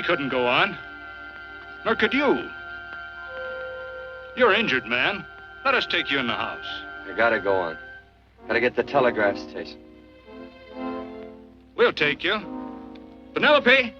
couldn't go on. Nor could you. You're injured, man. Let us take you in the house. You gotta go on. Gotta get the telegraph station. We'll take you. Penelope!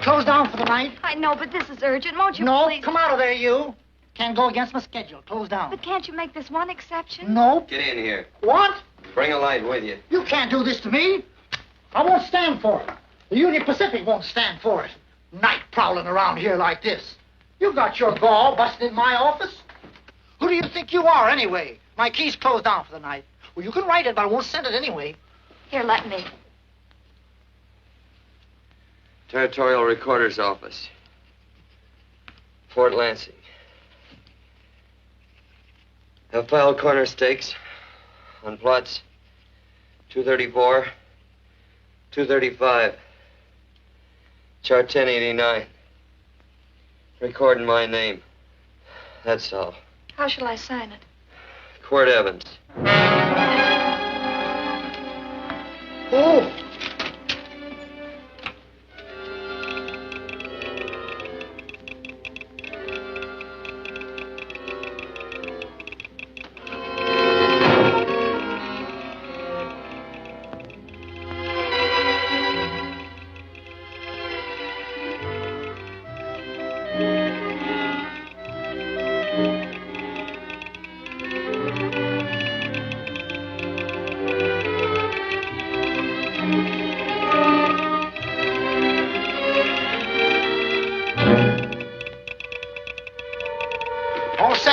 Closed down for the night. I know, but this is urgent. Won't you please? No, come out of there, you. Can't go against my schedule. Closed down. But can't you make this one exception? No. Get in here. What? Bring a light with you. You can't do this to me. I won't stand for it. The Union Pacific won't stand for it. Night prowling around here like this. You got your gall busting in my office. Who do you think you are, anyway? My key's closed down for the night. Well, you can write it, but I won't send it anyway. Here, let me. Territorial Recorder's Office. Fort Lansing. Have filed corner stakes on plots 234, 235, chart 1089. Recording my name. That's all. How shall I sign it? Quirt Evans. Oh!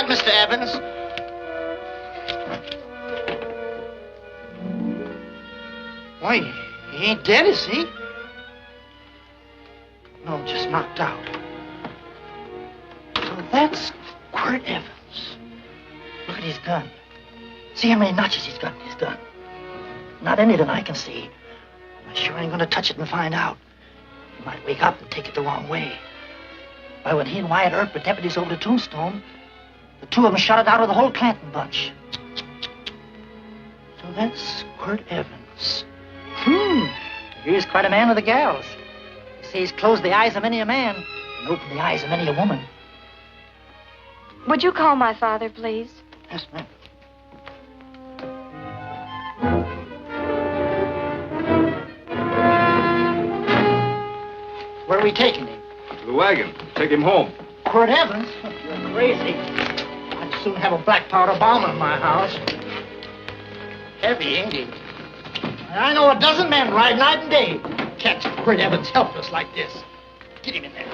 Mr. Evans. Why, he ain't dead, is he? No, just knocked out. So that's Quirt Evans. Look at his gun. See how many notches he's got in his gun. Not any that I can see. I sure ain't gonna touch it and find out. He might wake up and take it the wrong way. Why, when he and Wyatt Earp were deputies over to Tombstone, the two of them shot it out of the whole Clanton bunch. So that's Quirt Evans. He's quite a man with the gals. They say he's closed the eyes of many a man and opened the eyes of many a woman. Would you call my father, please? Yes, ma'am. Where are we taking him? To the wagon. Take him home. Quirt Evans? You're crazy. I'd soon have a black powder bomb in my house. Heavy, ain't he? I know a dozen men ride night and day. Catch Quirt Evans helpless like this. Get him in there.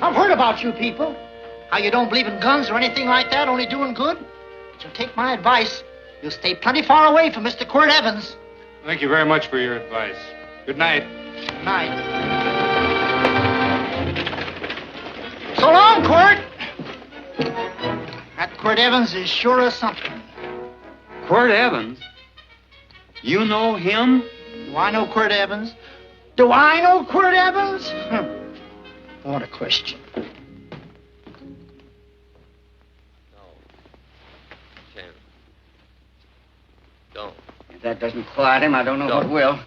I've heard about you people. How you don't believe in guns or anything like that, only doing good. But you'll take my advice. You'll stay plenty far away from Mr. Quirt Evans. Thank you very much for your advice. Good night. Good night. So long, Quirt. That Quirt Evans is sure of something. Quirt Evans? You know him? Do I know Quirt Evans? Do I know Quirt Evans? What a question. No. Can't. Don't. If that doesn't quiet him, I don't know what will.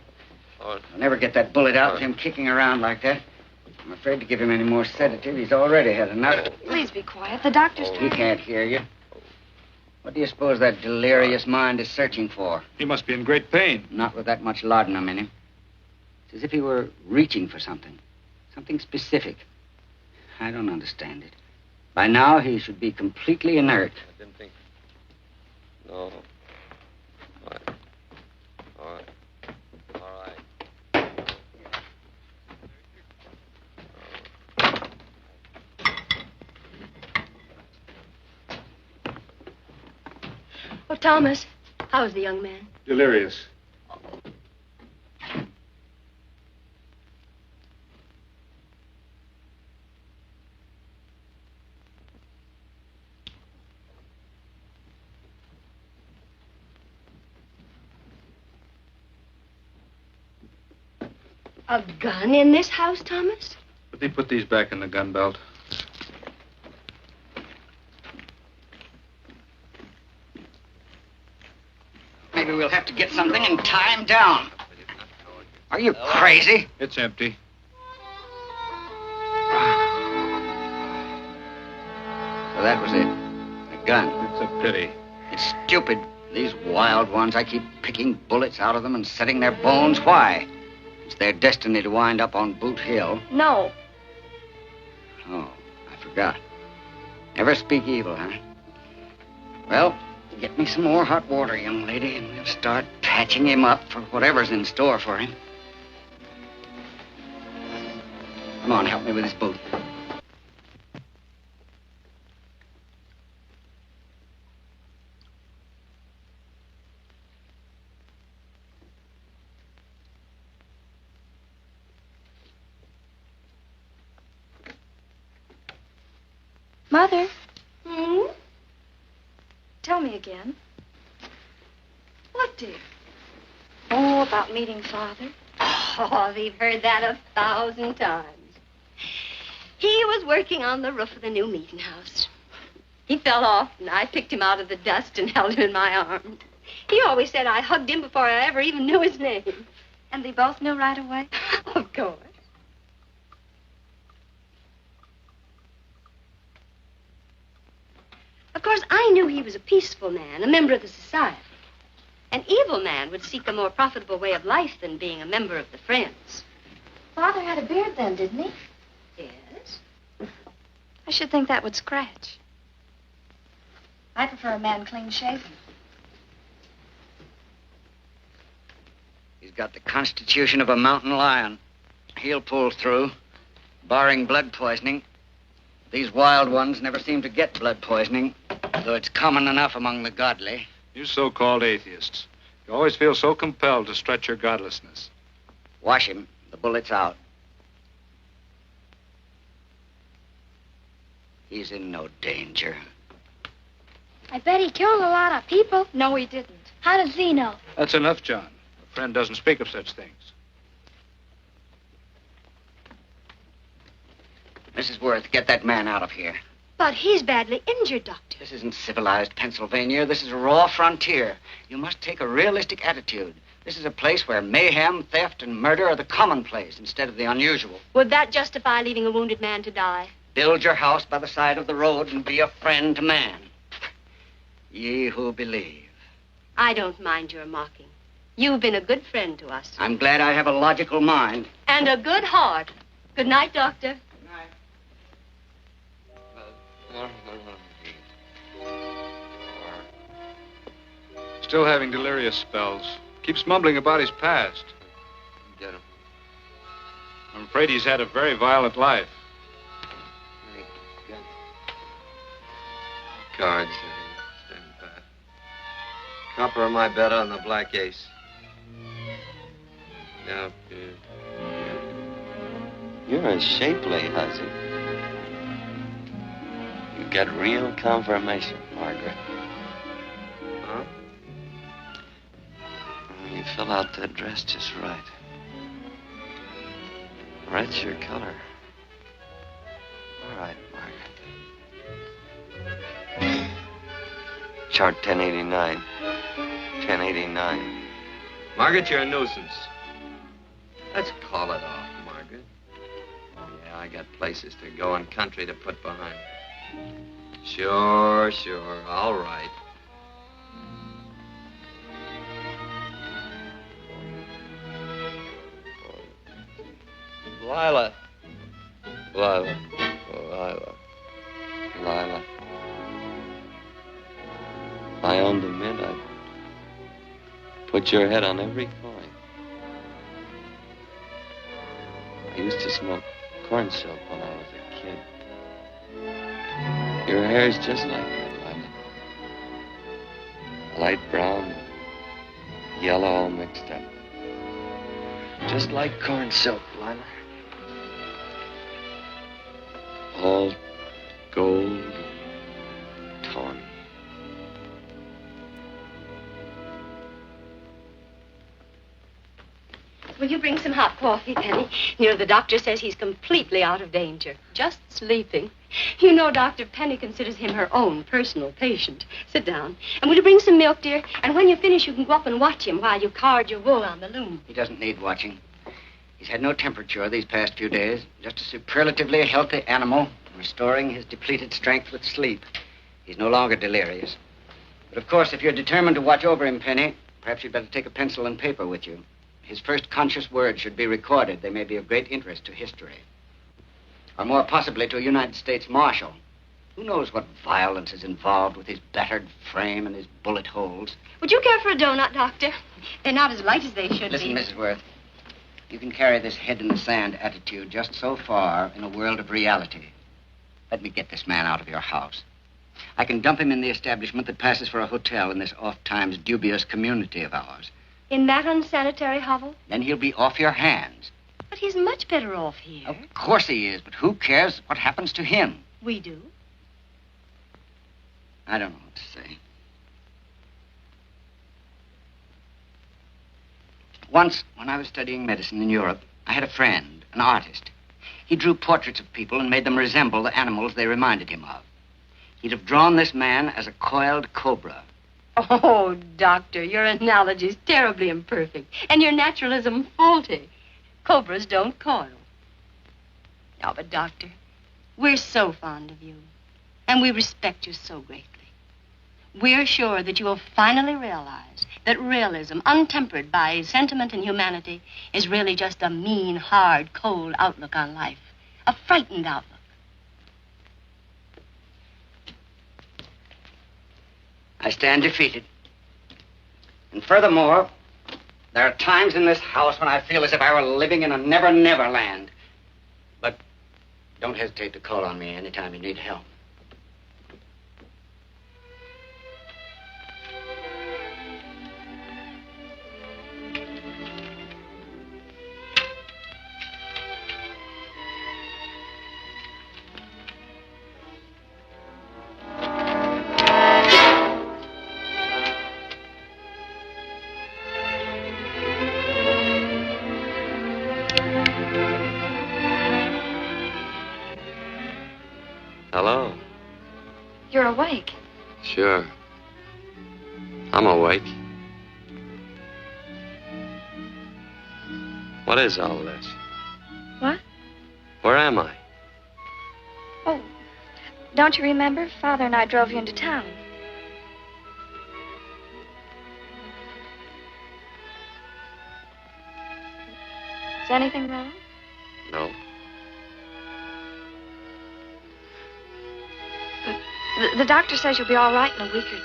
Oh. I'll never get that bullet out with him kicking around like that. I'm afraid to give him any more sedative. He's already had enough. Please be quiet. The doctor's He can't hear you. What do you suppose that delirious mind is searching for? He must be in great pain. Not with that much laudanum in him. It's as if he were reaching for something. Something specific. I don't understand it. By now, he should be completely inert. I didn't think. No. All right. All right. All right. Oh, Thomas, how's the young man? Delirious. A gun in this house, Thomas? But they put these back in the gun belt. Maybe we'll have to get something and tie him down. Are you crazy? It's empty. So that was it. A gun. It's a pity. It's stupid. These wild ones, I keep picking bullets out of them and setting their bones. Why? It's their destiny to wind up on Boot Hill. No. Oh, I forgot. Never speak evil, huh? Well, get me some more hot water, young lady, and we'll start patching him up for whatever's in store for him. Come on, help me with his boot. Mother, Hmm? tell me again. What, dear? Oh, about meeting Father. Oh, we've heard that 1,000 times. He was working on the roof of the new meeting house. He fell off, and I picked him out of the dust and held him in my arms. He always said I hugged him before I ever even knew his name. And they both knew right away? Of course. Of course, I knew he was a peaceful man, a member of the society. An evil man would seek a more profitable way of life than being a member of the Friends. Father had a beard then, didn't he? Yes? I should think that would scratch. I prefer a man clean shaven. He's got the constitution of a mountain lion. He'll pull through, barring blood poisoning. These wild ones never seem to get blood poisoning, though it's common enough among the godly. You so-called atheists. You always feel so compelled to stretch your godlessness. Wash him. The bullet's out. He's in no danger. I bet he killed a lot of people. No, he didn't. How does he know? That's enough, John. A friend doesn't speak of such things. Mrs. Worth, get that man out of here. But he's badly injured, Doctor. This isn't civilized Pennsylvania. This is a raw frontier. You must take a realistic attitude. This is a place where mayhem, theft, and murder are the commonplace instead of the unusual. Would that justify leaving a wounded man to die? Build your house by the side of the road and be a friend to man. Ye who believe. I don't mind your mocking. You've been a good friend to us. I'm glad I have a logical mind. And a good heart. Good night, Doctor. Still having delirious spells. Keeps mumbling about his past. Get him. I'm afraid he's had a very violent life. Cards. Stand pat. Copper on my bet on the black ace. Now, you're a shapely hussy. You got real confirmation, Margaret. Huh? You fill out that dress just right. Red's your color. All right, Margaret. Chart 1089. 1089. Margaret, you're a nuisance. Let's call it off, Margaret. Yeah, I got places to go and country to put behind. Sure. All right. Lila. If I owned a mint, I'd put your head on every coin. I used to smoke corn silk when I was a kid. Your hair's just like it, Lila. Light brown, yellow all mixed up. Just like corn silk, Lila. All gold, tawny. Will you bring some hot coffee, Penny? You know, the doctor says he's completely out of danger. Just sleeping. You know, Dr. Penny considers him her own personal patient. Sit down. And will you bring some milk, dear? And when you finish, you can go up and watch him while you card your wool on the loom. He doesn't need watching. He's had no temperature these past few days. Just a superlatively healthy animal, restoring his depleted strength with sleep. He's no longer delirious. But, of course, if you're determined to watch over him, Penny, perhaps you'd better take a pencil and paper with you. His first conscious words should be recorded. They may be of great interest to history. Or more possibly to a United States Marshal. Who knows what violence is involved with his battered frame and his bullet holes. Would you care for a donut, Doctor? They're not as light as they should Listen, be. Mrs. Worth. You can carry this head-in-the-sand attitude just so far in a world of reality. Let me get this man out of your house. I can dump him in the establishment that passes for a hotel in this oft-times dubious community of ours. In that unsanitary hovel? Then he'll be off your hands. But he's much better off here. Of course he is, but who cares what happens to him? We do. I don't know what to say. Once, when I was studying medicine in Europe, I had a friend, an artist. He drew portraits of people and made them resemble the animals they reminded him of. He'd have drawn this man as a coiled cobra. Oh, Doctor, your analogy's terribly imperfect, and your naturalism faulty. Cobras don't coil. No, but, Doctor, we're so fond of you, and we respect you so greatly. We're sure that you will finally realize that realism, untempered by sentiment and humanity, is really just a mean, hard, cold outlook on life. A frightened outlook. I stand defeated. And furthermore, there are times in this house when I feel as if I were living in a never-never land. But don't hesitate to call on me anytime you need help. Hello. You're awake. Sure. I'm awake. What is all this? What? Where am I? Oh, don't you remember? Father and I drove you into town. Is anything wrong? No. The doctor says you'll be all right in a week or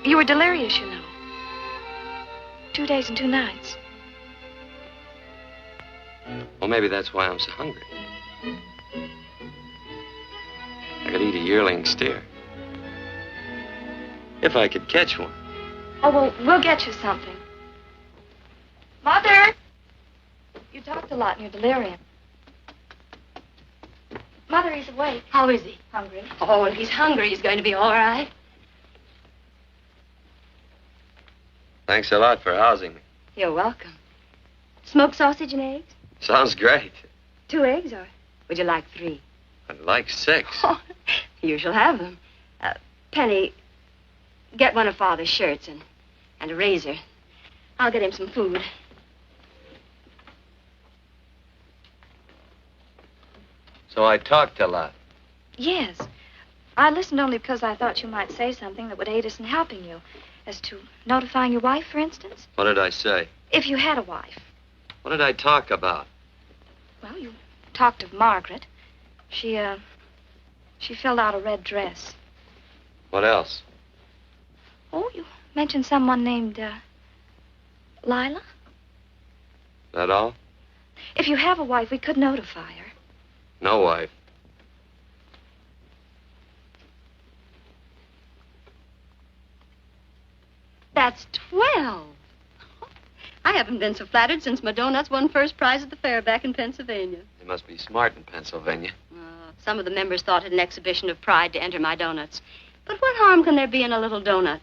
two. You were delirious, you know. 2 days and 2 nights. Well, maybe that's why I'm so hungry. I could eat a yearling steer. If I could catch one. Oh, well, we'll get you something. Mother! You talked a lot in your delirium. Mother, he's awake. How is he? Hungry. Oh, if he's hungry, he's going to be all right. Thanks a lot for housing me. You're welcome. Smoked sausage and eggs? Sounds great. 2 eggs, or would you like 3? I'd like 6. Oh, you shall have them. Penny, get one of Father's shirts and a razor. I'll get him some food. So I talked a lot. Yes. I listened only because I thought you might say something that would aid us in helping you. As to notifying your wife, for instance. What did I say? If you had a wife. What did I talk about? Well, you talked of Margaret. She She filled out a red dress. What else? Oh, you mentioned someone named, Lila? That all? If you have a wife, we could notify her. No wife. That's 12. I haven't been so flattered since my donuts won first prize at the fair back in Pennsylvania. They must be smart in Pennsylvania. Some of the members thought it an exhibition of pride to enter my donuts. But what harm can there be in a little donut?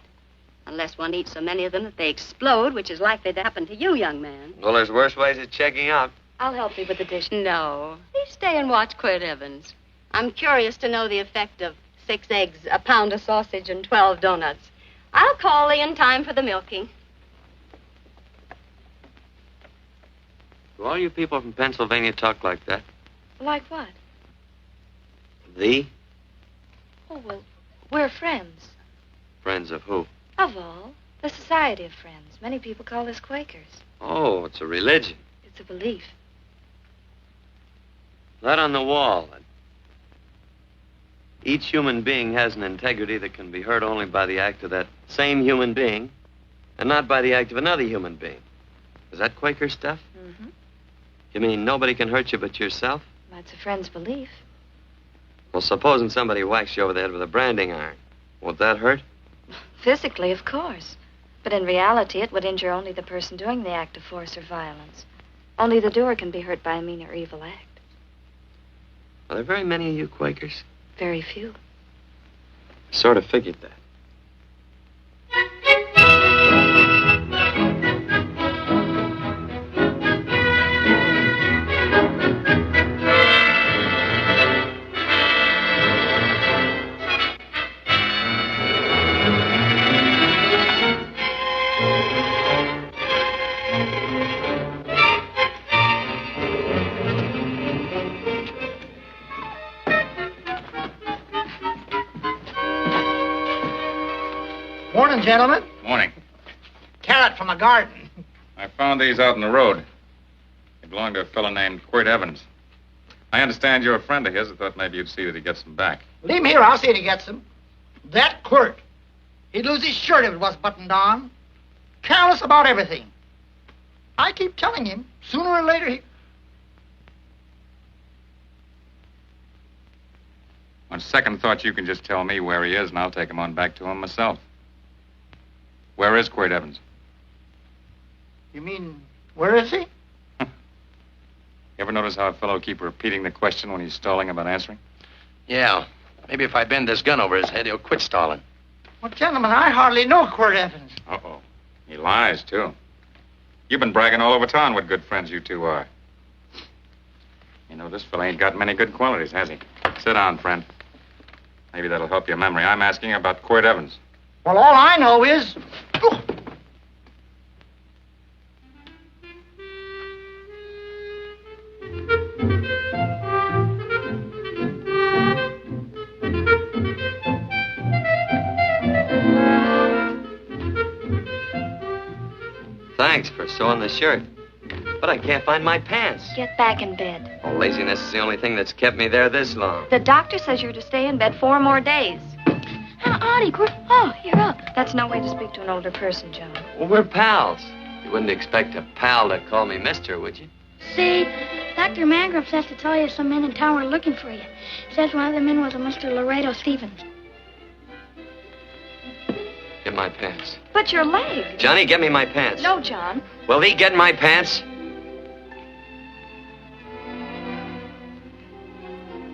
Unless one eats so many of them that they explode, which is likely to happen to you, young man. Well, there's worse ways of checking out. I'll help you with the dish. No. Please stay and watch Quirt Evans. I'm curious to know the effect of 6 eggs, a pound of sausage, and 12 donuts. I'll call thee in time for the milking. Do all you people from Pennsylvania talk like that? Like what? Thee? Oh, well, we're friends. Friends of who? Of all. The Society of Friends. Many people call us Quakers. Oh, it's a religion. It's a belief. That on the wall. Each human being has an integrity that can be hurt only by the act of that same human being, and not by the act of another human being. Is that Quaker stuff? Mm-hmm. You mean nobody can hurt you but yourself? That's a friend's belief. Well, supposing somebody whacks you over the head with a branding iron. Won't that hurt? Physically, of course. But in reality, it would injure only the person doing the act of force or violence. Only the doer can be hurt by a mean or evil act. Are there very many of you Quakers? Very few. Sort of figured that. Morning, gentlemen. Morning. Carrot from a garden. I found these out in the road. They belong to a fellow named Quirt Evans. I understand you're a friend of his. I thought maybe you'd see that he gets them back. Leave him here. I'll see if he gets them. That Quirt. He'd lose his shirt if it was buttoned on. Careless about everything. I keep telling him, sooner or later he... On second thought, you can just tell me where he is, and I'll take him on back to him myself. Where is Quirt Evans? You mean, where is he? You ever notice how a fellow keeps repeating the question when he's stalling about answering? Yeah. Maybe if I bend this gun over his head, he'll quit stalling. Well, gentlemen, I hardly know Quirt Evans. Uh-oh. He lies, too. You've been bragging all over town what good friends you two are. You know, this fella ain't got many good qualities, has he? Sit down, friend. Maybe that'll help your memory. I'm asking about Quirt Evans. Well, all I know is... Oh. Thanks for sewing the shirt. But I can't find my pants. Get back in bed. Oh, laziness is the only thing that's kept me there this long. The doctor says you're to stay in bed 4 more days. Howdy, Quirt. Oh, you're up. That's no way to speak to an older person, Joan. Well, we're pals. You wouldn't expect a pal to call me mister, would you? See, Dr. Mangram says to tell you some men in town were looking for you. Says one of the men was a Mr. Laredo Stevens. Get my pants. But your leg. Johnny, get me my pants. No, John. Will he get my pants?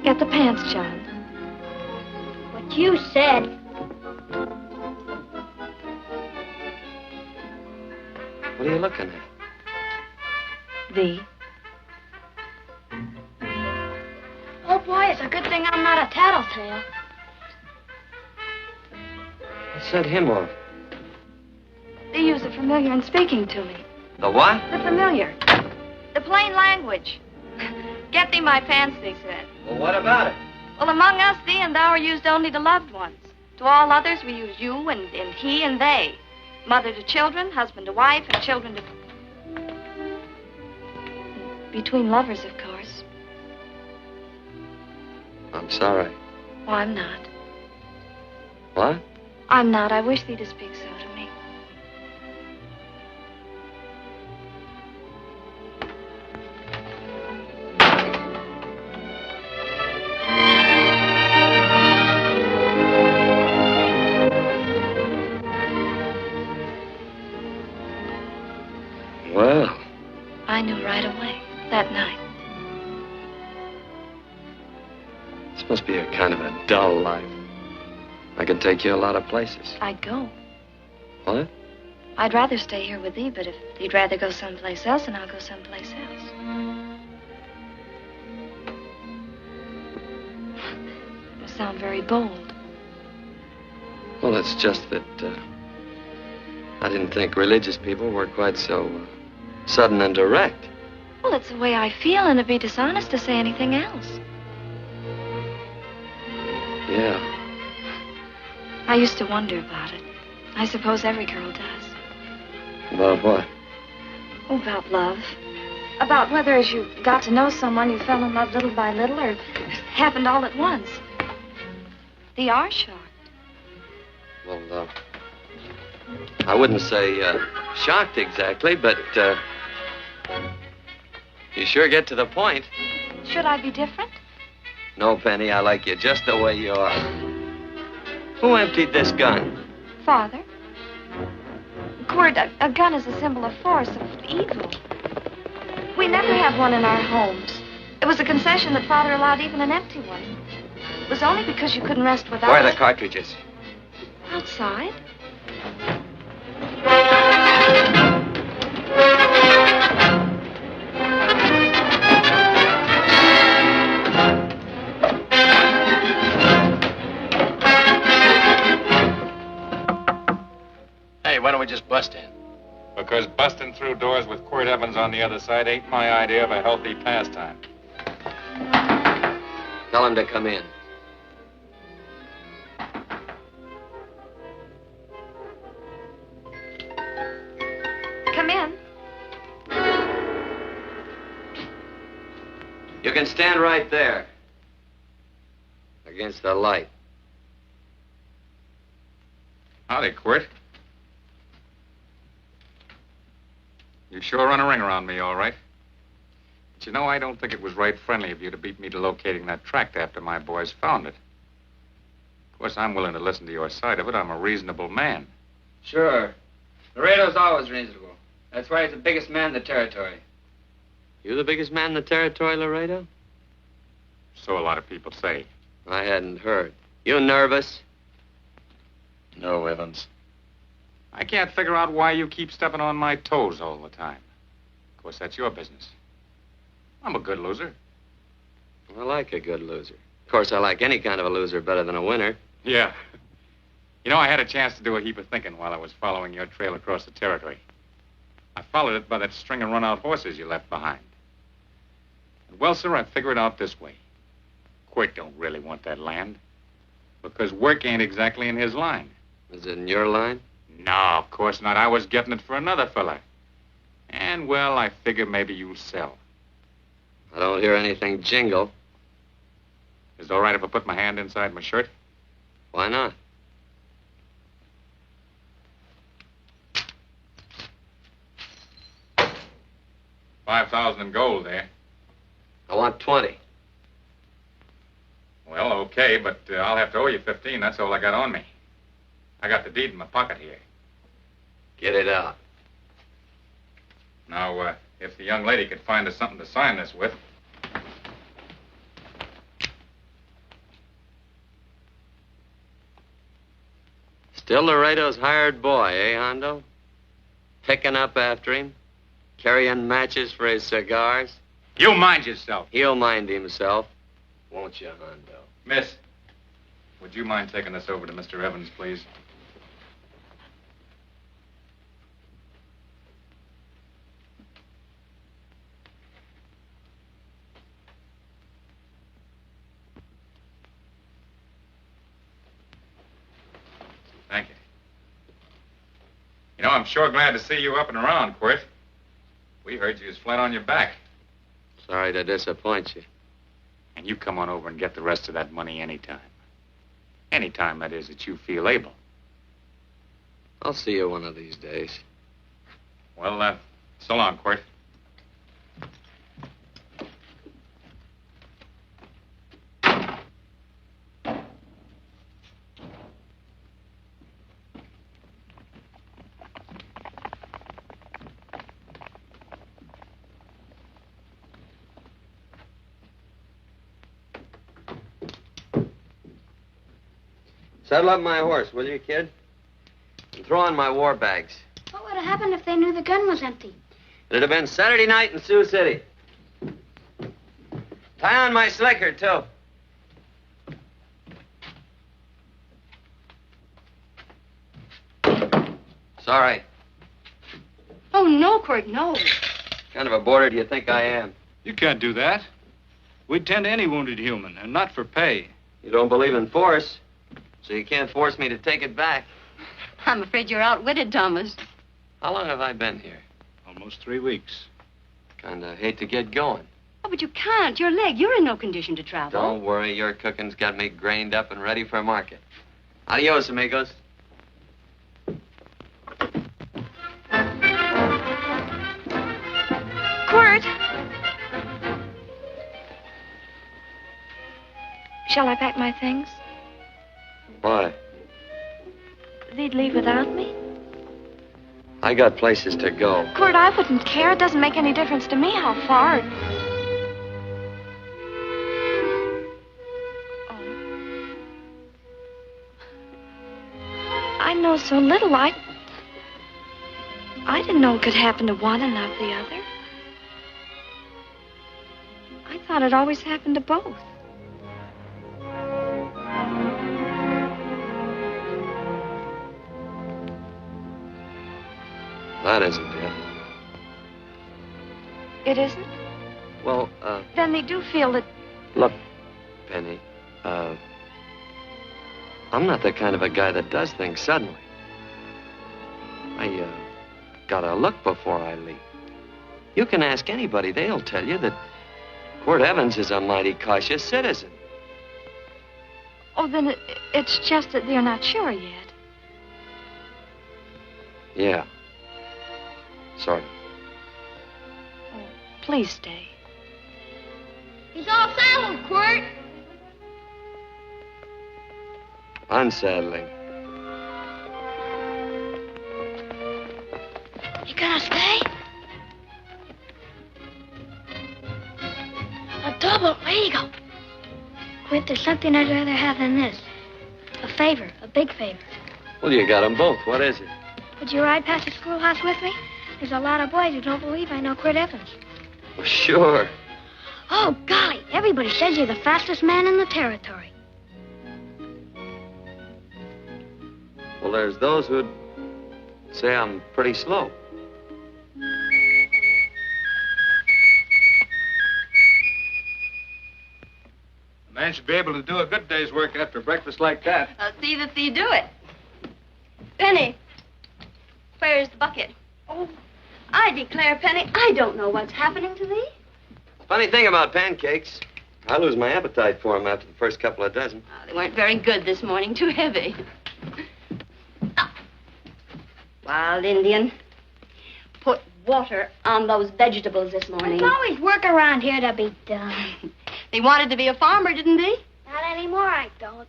Get the pants, John. What you said. What are you looking at? The. Oh, boy, it's a good thing I'm not a tattletale. What's that hymn of? They use the familiar in speaking to me. The what? The familiar. The plain language. Get thee my pants, they said. Well, what about it? Well, among us, thee and thou are used only to loved ones. To all others, we use you and he and they. Mother to children, husband to wife, and children to... Between lovers, of course. I'm sorry. Oh, I'm not. What? I'm not. I wish thee to speak so to me. Well. I knew right away, that night. This must be a kind of a dull life. I could take you a lot of places. I'd go. What? I'd rather stay here with thee, but if you'd rather go someplace else, then I'll go someplace else. You sound very bold. Well, it's just that I didn't think religious people were quite so sudden and direct. Well, it's the way I feel, and it'd be dishonest to say anything else. Yeah. I used to wonder about it. I suppose every girl does. About what? Oh, about love. About whether as you got to know someone, you fell in love little by little, or it happened all at once. They are shocked. Well, I wouldn't say shocked exactly, but you sure get to the point. Should I be different? No, Penny, I like you just the way you are. Who emptied this gun? Father. Quirt, a gun is a symbol of force, of evil. We never had one in our homes. It was a concession that Father allowed even an empty one. It was only because you couldn't rest without Where are it. the cartridges? Outside. Hey, why don't we just bust in? Because busting through doors with Quirt Evans on the other side ain't my idea of a healthy pastime. Tell him to come in. Come in. You can stand right there. Against the light. Howdy, Quirt. You sure run a ring around me, all right. But you know, I don't think it was right friendly of you to beat me to locating that tract after my boys found it. Of course, I'm willing to listen to your side of it. I'm a reasonable man. Sure. Laredo's always reasonable. That's why he's the biggest man in the territory. You the biggest man in the territory, Laredo? So a lot of people say. I hadn't heard. You nervous? No, Evans. I can't figure out why you keep stepping on my toes all the time. Of course, that's your business. I'm a good loser. I like a good loser. Of course, I like any kind of a loser better than a winner. Yeah. You know, I had a chance to do a heap of thinking while I was following your trail across the territory. I followed it by that string of run-out horses you left behind. And well, sir, I figure it out this way. Quirt don't really want that land. Because work ain't exactly in his line. Is it in your line? No, of course not. I was getting it for another fella. And, well, I figure maybe you'll sell. I don't hear anything jingle. Is it all right if I put my hand inside my shirt? Why not? $5,000 in gold there. I want 20. Well, okay, but I'll have to owe you 15. That's all I got on me. I got the deed in my pocket here. Get it out. Now, if the young lady could find us something to sign this with. Still Laredo's hired boy, eh, Hondo? Picking up after him? Carrying matches for his cigars? You mind yourself. He'll mind himself. Won't you, Hondo? Miss, would you mind taking this over to Mr. Evans, please? Thank you. You know, I'm sure glad to see you up and around, Quirt. We heard you was flat on your back. Sorry to disappoint you. And you come on over and get the rest of that money anytime. Any time, that is, that you feel able. I'll see you one of these days. Well, so long, Quirt. Saddle up my horse, will you, kid? And throw on my war bags. What would have happened if they knew the gun was empty? It'd have been Saturday night in Sioux City. Tie on my slicker, too. Sorry. Oh, no, Quirt, no. What kind of a boarder do you think I am? You can't do that. We'd tend to any wounded human, and not for pay. You don't believe in force, so you can't force me to take it back. I'm afraid you're outwitted, Thomas. How long have I been here? Almost 3 weeks. Kinda hate to get going. Oh, but you can't. Your leg, you're in no condition to travel. Don't worry, your cooking's got me grained up and ready for market. Adios, amigos. Quirt! Shall I pack my things? Why? They'd leave without me? I got places to go. Quirt, I wouldn't care. It doesn't make any difference to me how far. Oh. I know so little. I didn't know it could happen to one and not the other. I thought it always happened to both. That isn't it. It isn't? Well, Then they do feel that... look, Penny, I'm not the kind of a guy that does things suddenly. I, gotta look before I leave. You can ask anybody, they'll tell you that Quirt Evans is a mighty cautious citizen. Oh, then it's just that they're not sure yet. Yeah. Sort of. Oh, please stay. He's all saddled, Quirt. Unsettling. You gonna stay? A double. There you go. Quirt, there's something I'd rather have than this. A favor, a big favor. Well, you got them both. What is it? Would you ride past the schoolhouse with me? There's a lot of boys who don't believe I know Quirt Evans. Well, sure. Oh, golly, everybody says you're the fastest man in the territory. Well, there's those who'd say I'm pretty slow. A man should be able to do a good day's work after breakfast like that. I'll see that you do it. Penny, where's the bucket? Oh, I declare, Penny, I don't know what's happening to thee. Funny thing about pancakes, I lose my appetite for them after the first couple of dozen. Oh, they weren't very good this morning, too heavy. Ah. Wild Indian, put water on those vegetables this morning. There's always work around here to be done. He wanted to be a farmer, didn't he? Not anymore, I don't.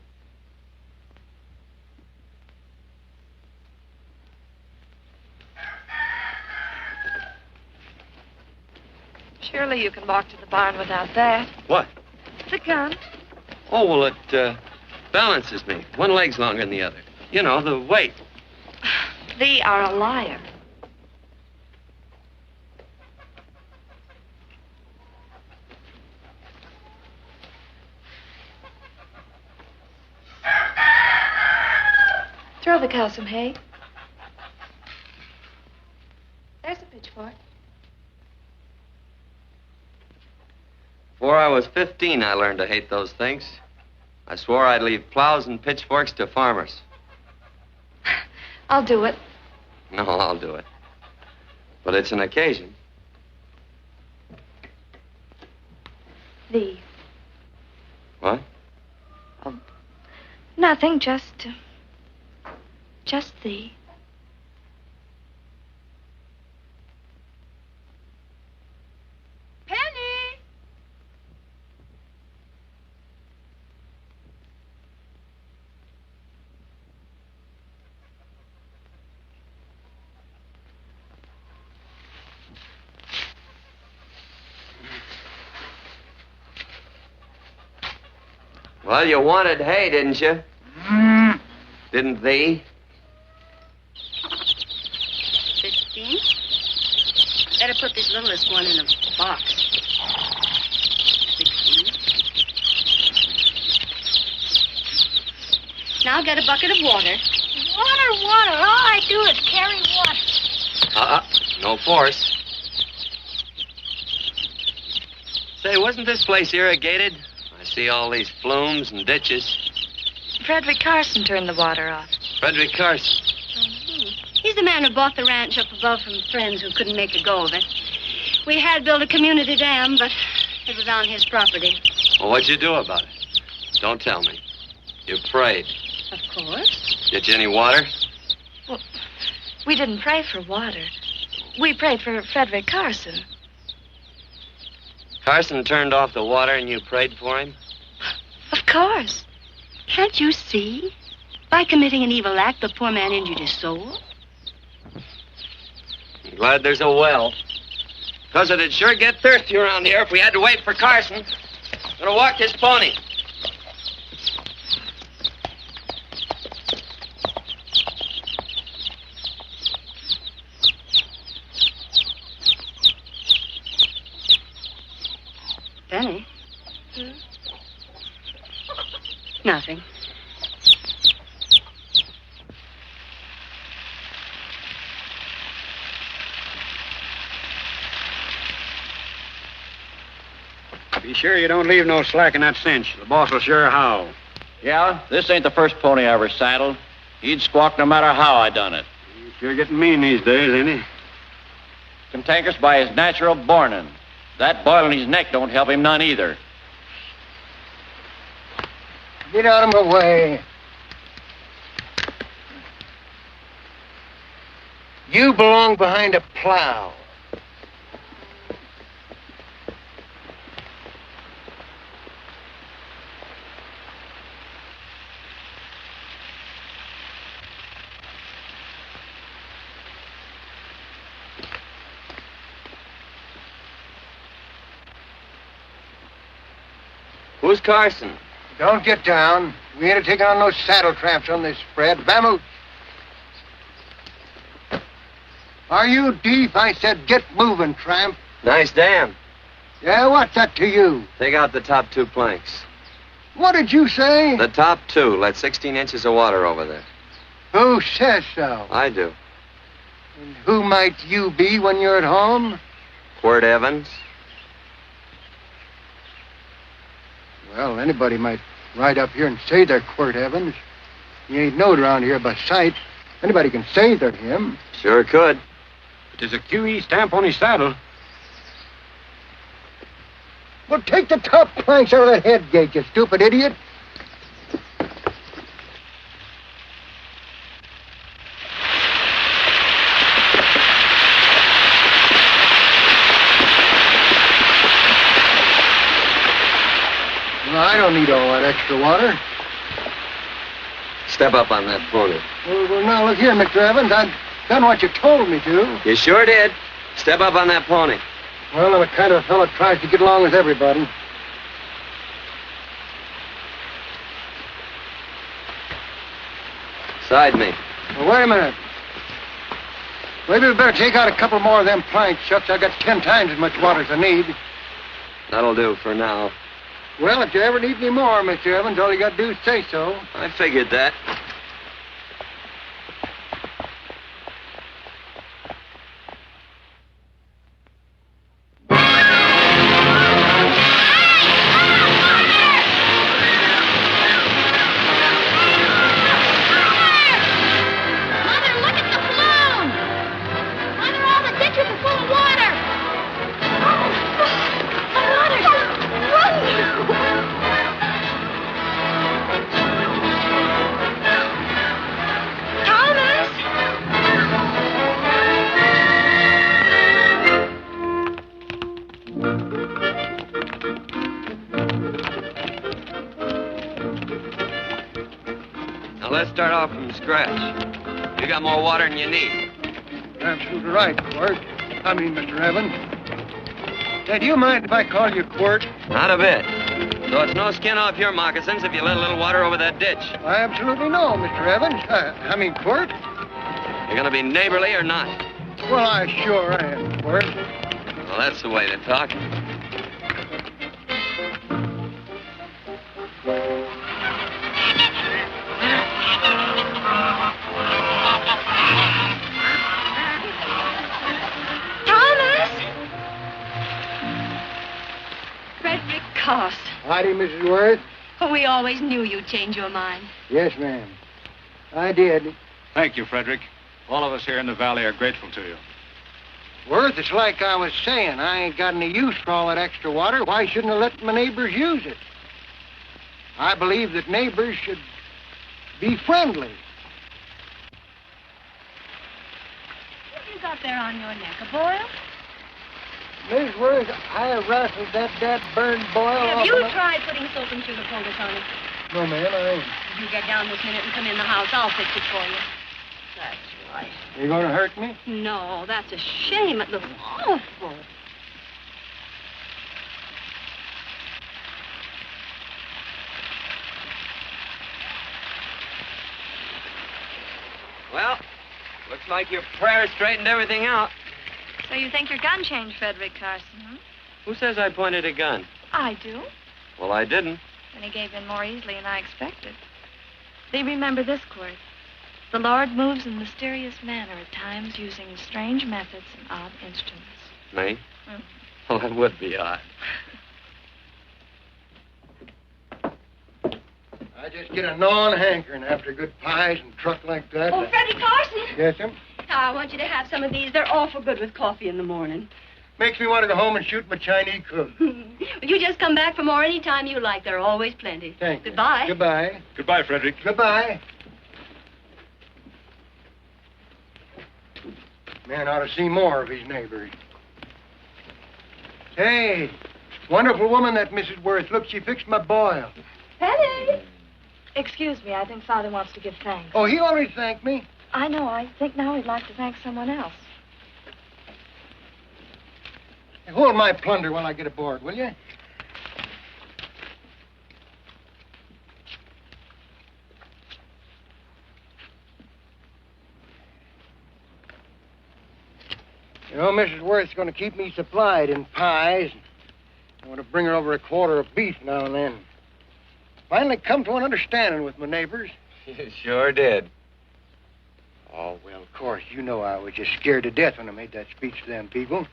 Surely you can walk to the barn without that. What? The gun. Oh, well, it balances me. One leg's longer than the other. You know, the weight. Thee are a liar. Throw the cow some hay. There's a pitchfork. Before I was 15, I learned to hate those things. I swore I'd leave plows and pitchforks to farmers. I'll do it. No, I'll do it. But it's an occasion. Thee. What? Nothing, just thee. Penny! Well, you wanted hay, didn't you? Didn't thee? 15. Better put this littlest one in a box. 16. Now get a bucket of water. Water. All I do is carry water. No force. Say, wasn't this place irrigated? I see all these flumes and ditches. Frederick Carson turned the water off. Frederick Carson. He's the man who bought the ranch up above from friends who couldn't make a go of it. We had built a community dam, but it was on his property. Well, what'd you do about it? Don't tell me. You prayed. Of course. Get you any water? Well, we didn't pray for water. We prayed for Frederick Carson. Carson turned off the water and you prayed for him? Of course. Can't you see? By committing an evil act, the poor man injured his soul. I'm glad there's a well. Because it'd sure get thirsty around here if we had to wait for Carson. Gonna walk his pony. Penny? Nothing. Be sure you don't leave no slack in that cinch. The boss will sure howl. Yeah, this ain't the first pony I ever saddled. He'd squawk no matter how I done it. He's sure getting mean these days, ain't he? Cantankerous by his natural bornin'. That boil in his neck don't help him none either. Get out of my way. You belong behind a plow. Who's Carson? Don't get down. We ain't taking on no saddle tramps on this spread. Vamoose. Are you deep? I said get moving, tramp. Nice dam. Yeah, what's that to you? Take out the top 2 planks. What did you say? The top 2. Let 16 inches of water over there. Who says so? I do. And who might you be when you're at home? Quirt Evans. Well, anybody might ride up here and say they're Quirt Evans. He ain't knowed around here by sight. Anybody can say they're him. Sure could. But there's a QE stamp on his saddle. Well, take the top planks out of that head gate, you stupid idiot. Well, I don't need all that extra water. Step up on that pony. Well, now, look here, Mr. Evans. I've done what you told me to. You sure did. Step up on that pony. Well, I'm the kind of fellow that tries to get along with everybody. Side me. Well, wait a minute. Maybe we better take out a couple more of them planks, Shucks. I got 10 times as much water as I need. That'll do for now. Well, if you ever need any more, Mr. Evans, all you got to do is say so. I figured that. Now, let's start off from scratch. You got more water than you need. Absolutely right, Quirt. Mr. Evans. Say, do you mind if I call you Quirt? Not a bit. So it's no skin off your moccasins if you let a little water over that ditch. I absolutely know, Mr. Evans. Quirt. You're gonna be neighborly or not? Well, I sure am, Quirt. Well, that's the way to talk. Frederick Carson. Howdy, Mrs. Worth. Oh, we always knew you'd change your mind. Yes, ma'am. I did. Thank you, Frederick. All of us here in the valley are grateful to you. Worth, it's like I was saying. I ain't got any use for all that extra water. Why shouldn't I let my neighbors use it? I believe that neighbors should be friendly. What have you got there on your neck, a boil? Miss Worth, I rustled that burned boil Have off you of tried putting soap and sugar poultice on it? No, ma'am, I ain't. If you get down this minute and come in the house, I'll fix it for you. That's right. You gonna hurt me? No, that's a shame. It looks awful. Well, looks like your prayer straightened everything out. So you think your gun changed, Frederick Carson, huh? Who says I pointed a gun? I do. Well, I didn't. And he gave in more easily than I expected. Do you remember this, Quirt? The Lord moves in mysterious manner at times using strange methods and odd instruments. Me? Mm. Well, that would be odd. I just get a gnawing hankering after good pies and truck like that. Oh, Frederick Carson. Yes, ma'am? Now, I want you to have some of these. They're awful good with coffee in the morning. Makes me want to go home and shoot my Chinese cook. You just come back for more any time you like. There are always plenty. Thank you. Goodbye. Goodbye. Goodbye, Frederick. Goodbye. Man ought to see more of his neighbors. Hey, wonderful woman, that Mrs. Worth. Look, she fixed my boil. Penny. Excuse me, I think Father wants to give thanks. Oh, he already thanked me. I know. I think now he'd like to thank someone else. Hey, hold my plunder while I get aboard, will you? You know, Mrs. Worth's going to keep me supplied in pies. I want to bring her over a quarter of beef now and then. Finally come to an understanding with my neighbors. You sure did. Oh, well, of course, you know I was just scared to death when I made that speech to them people.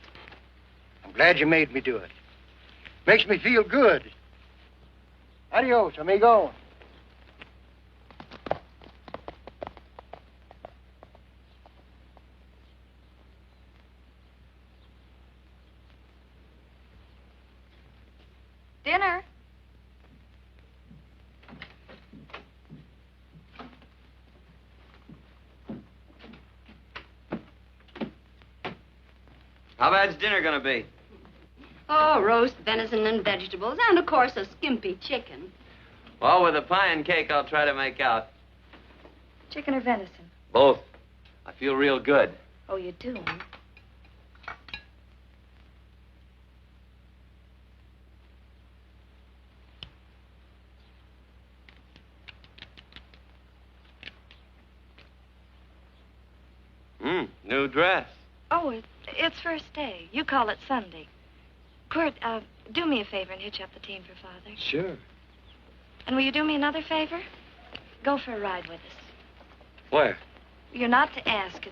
I'm glad you made me do it. Makes me feel good. Adios, amigo. Dinner. How bad's dinner gonna be? Oh, roast venison and vegetables, and, of course, a skimpy chicken. Well, with a pie and cake, I'll try to make out. Chicken or venison? Both. I feel real good. Oh, you do? New dress. Oh, it's first day. You call it Sunday. Quirt, do me a favor and hitch up the team for Father. Sure. And will you do me another favor? Go for a ride with us. Where? You're not to ask.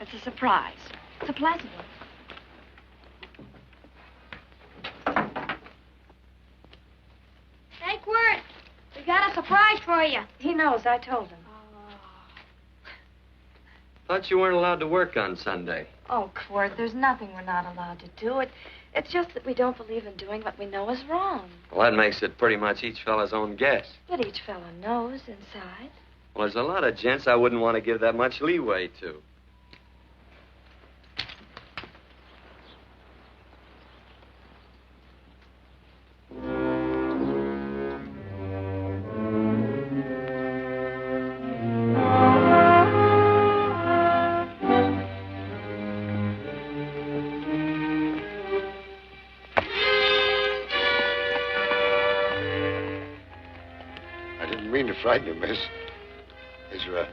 It's a surprise. It's a pleasant one. Hey, Quirt, we got a surprise for you. He knows. I told him. Thought you weren't allowed to work on Sunday. Oh, Quirt, there's nothing we're not allowed to do. It's just that we don't believe in doing what we know is wrong. Well, that makes it pretty much each fella's own guess. But each fellow knows inside. Well, there's a lot of gents I wouldn't want to give that much leeway to. frighten you, miss. Is there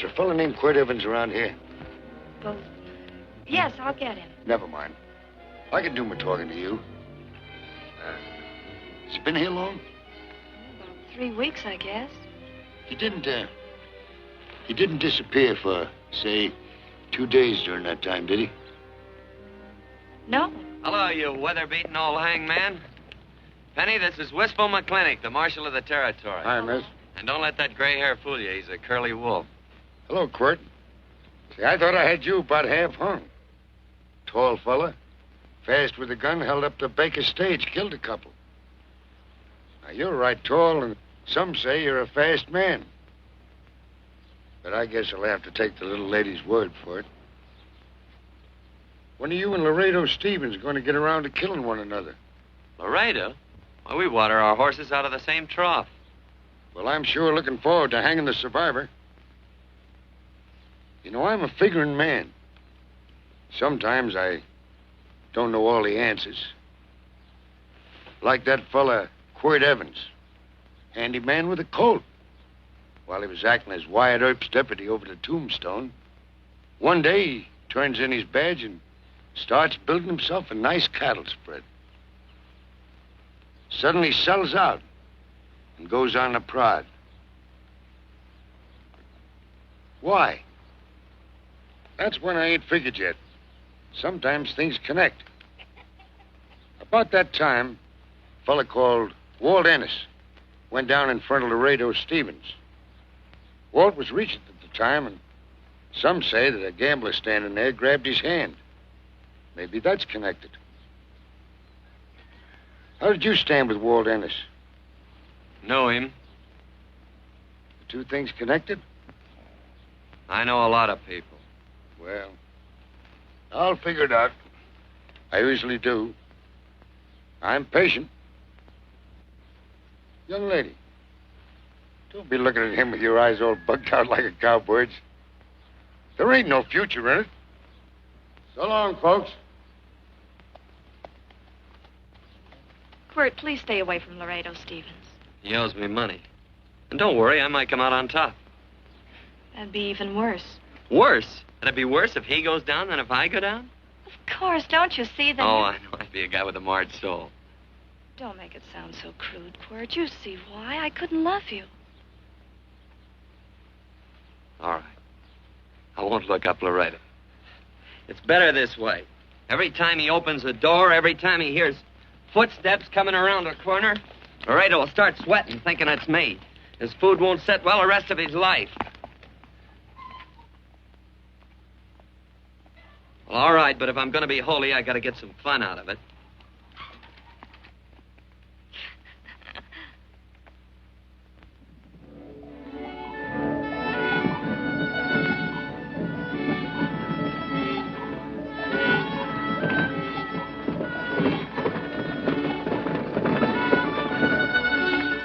a fellow named Quirt Evans around here? Well, yes, I'll get him. Never mind. I can do my talking to you. Has he been here long? About 3 weeks, I guess. He didn't disappear for, say, 2 days during that time, did he? No. Hello, you weather-beaten old hangman. Penny, this is Wistful McClintock, the Marshal of the territory. Hi, miss. And don't let that gray hair fool you. He's a curly wolf. Hello, Quirt. See, I thought I had you about half hung. Tall fella, fast with a gun, held up the Baker stage, killed a couple. Now, you're right tall, and some say you're a fast man. But I guess I'll have to take the little lady's word for it. When are you and Laredo Stevens going to get around to killing one another? Laredo? Well, we water our horses out of the same trough. Well, I'm sure looking forward to hanging the survivor. You know, I'm a figuring man. Sometimes I don't know all the answers. Like that fella, Quirt Evans. Handy man with a Colt. While he was acting as Wyatt Earp's deputy over the Tombstone, one day he turns in his badge and starts building himself a nice cattle spread. Suddenly sells out and goes on the prod. Why? That's when I ain't figured yet. Sometimes things connect. About that time, a fella called Walt Ennis went down in front of Laredo Stevens. Walt was reaching at the time, and some say that a gambler standing there grabbed his hand. Maybe that's connected. How did you stand with Walt Ennis? Know him? The two things connected? I know a lot of people. Well, I'll figure it out. I usually do. I'm patient. Young lady, don't be looking at him with your eyes all bugged out like a cowbird's. There ain't no future in it. So long, folks. Quirt, please stay away from Laredo Stevens. He owes me money. And don't worry, I might come out on top. That'd be even worse. Worse? That'd be worse if he goes down than if I go down? Of course, don't you see that? Oh, I know. I'd be a guy with a marred soul. Don't make it sound so crude, Quirt. You see why. I couldn't love you. All right. I won't look up Laredo. It's better this way. Every time he opens the door, every time he hears footsteps coming around the corner, Laredo will start sweating, thinking it's me. His food won't set well the rest of his life. Well, all right, but if I'm going to be holy, I got to get some fun out of it.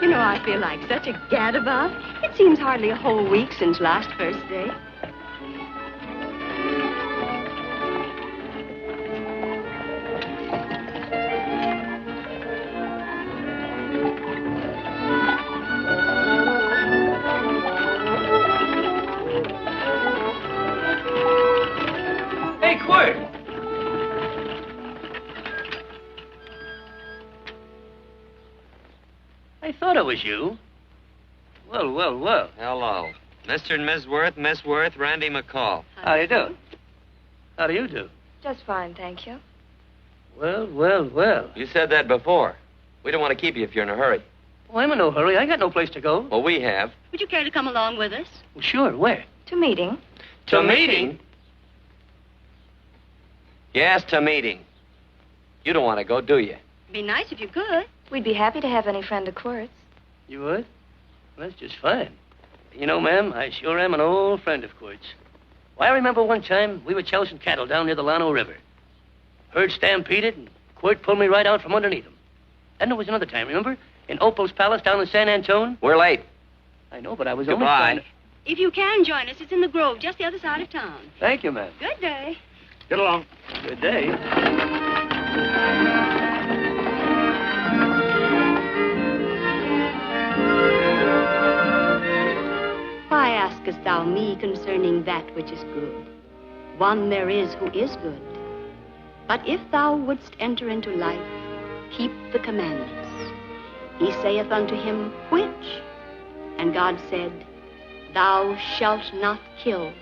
You know, I feel like such a gadabout. It seems hardly a whole week since last first day. Hey, Quirt! I thought it was you. Well, well, well. Hello. Mr. and Miss Worth, Randy McCall. How do you do? How do you do? Just fine, thank you. Well, well, well. You said that before. We don't want to keep you if you're in a hurry. Oh, I'm in no hurry. I got no place to go. Well, we have. Would you care to come along with us? Well, sure. Where? To meeting. To meeting? Yes, to meeting. You don't want to go, do you? Be nice if you could. We'd be happy to have any friend of Quirt's. You would? Well, that's just fine. You know, ma'am, I sure am an old friend of Quirt's. Well, I remember one time we were chousing cattle down near the Llano River. Herd stampeded, and Quirt pulled me right out from underneath him. And there was another time, remember? In Opal's Palace down in San Antone? We're late. I know, but I was only Goodbye. trying to... If you can join us, it's in the Grove, just the other side of town. Thank you, ma'am. Good day. Get along. Good day. askest thou me concerning that which is good? One there is who is good. But if thou wouldst enter into life, keep the commandments. He saith unto him, which? And God said, Thou shalt not kill.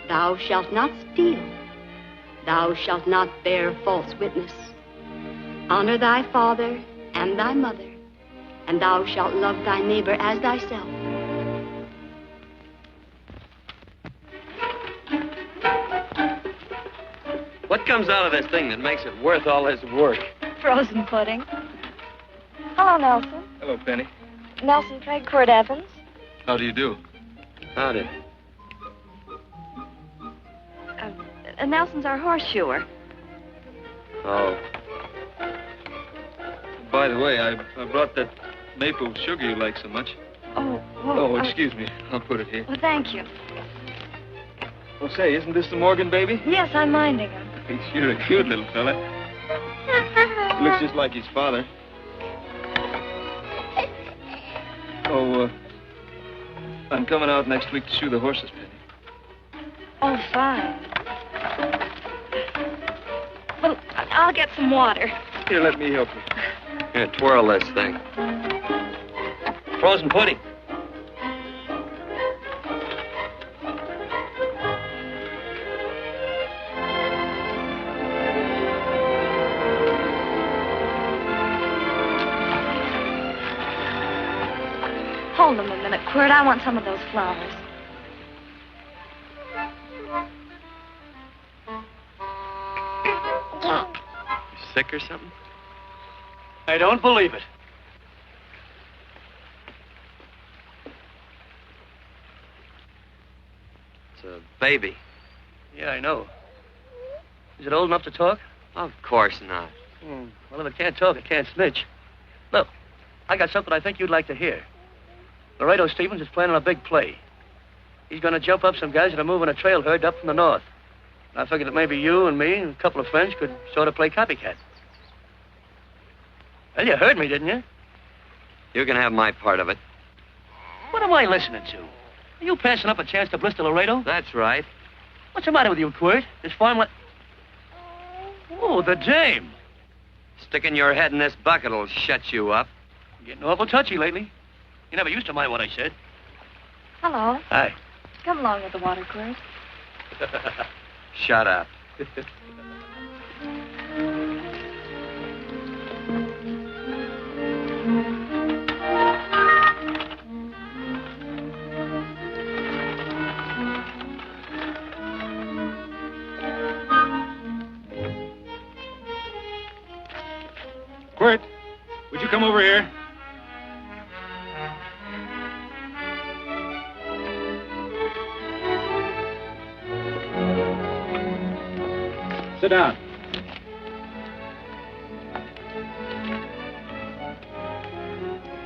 Thou shalt not steal. Thou shalt not bear false witness. Honor thy father and thy mother, and thou shalt love thy neighbor as thyself. What comes out of this thing that makes it worth all this work? Frozen pudding. Hello, Nelson. Hello, Penny. Nelson Craig, Quirt Evans. How do you do? Howdy. Nelson's our horseshoer. Oh. By the way, I brought that maple sugar you like so much. Oh, well, excuse me. I'll put it here. Well, thank you. Well, say, isn't this the Morgan baby? Yes, I'm minding him. He's sure a cute little fella. He looks just like his father. Oh, I'm coming out next week to shoe the horses, Penny. Oh, fine. Well, I'll get some water. Here, let me help you. Here, twirl this thing. Frozen pudding. Hold them a minute, Quirt. I want some of those flowers. You sick or something? I don't believe it. It's a baby. Yeah, I know. Is it old enough to talk? Of course not. Well, if it can't talk, it can't snitch. Look, I got something I think you'd like to hear. Laredo Stevens is planning a big play. He's going to jump up some guys that are moving a trail herd up from the north. And I figured that maybe you and me and a couple of friends could sort of play copycat. Well, you heard me, didn't you? You can have my part of it. What am I listening to? Are you passing up a chance to blister Laredo? That's right. What's the matter with you, Quirt? This farm... Oh, the dame. Sticking your head in this bucket will shut you up. You're getting awful touchy lately. You never used to mind what I said. Hello. Hi. Come along with the water, Quirt. Shut up. Quirt, would you come over here? Sit down.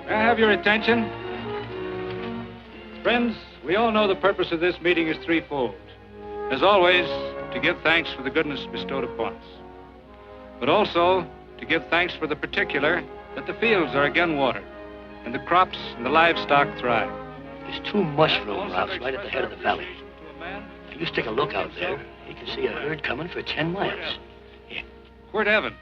May I have your attention? Friends, we all know the purpose of this meeting is threefold. As always, to give thanks for the goodness bestowed upon us, but also to give thanks for the particular that the fields are again watered and the crops and the livestock thrive. There's two mushroom routes right at the head of the valley. If you stick a look out there, you can see a herd coming for 10 miles. Here. Quirt Evans.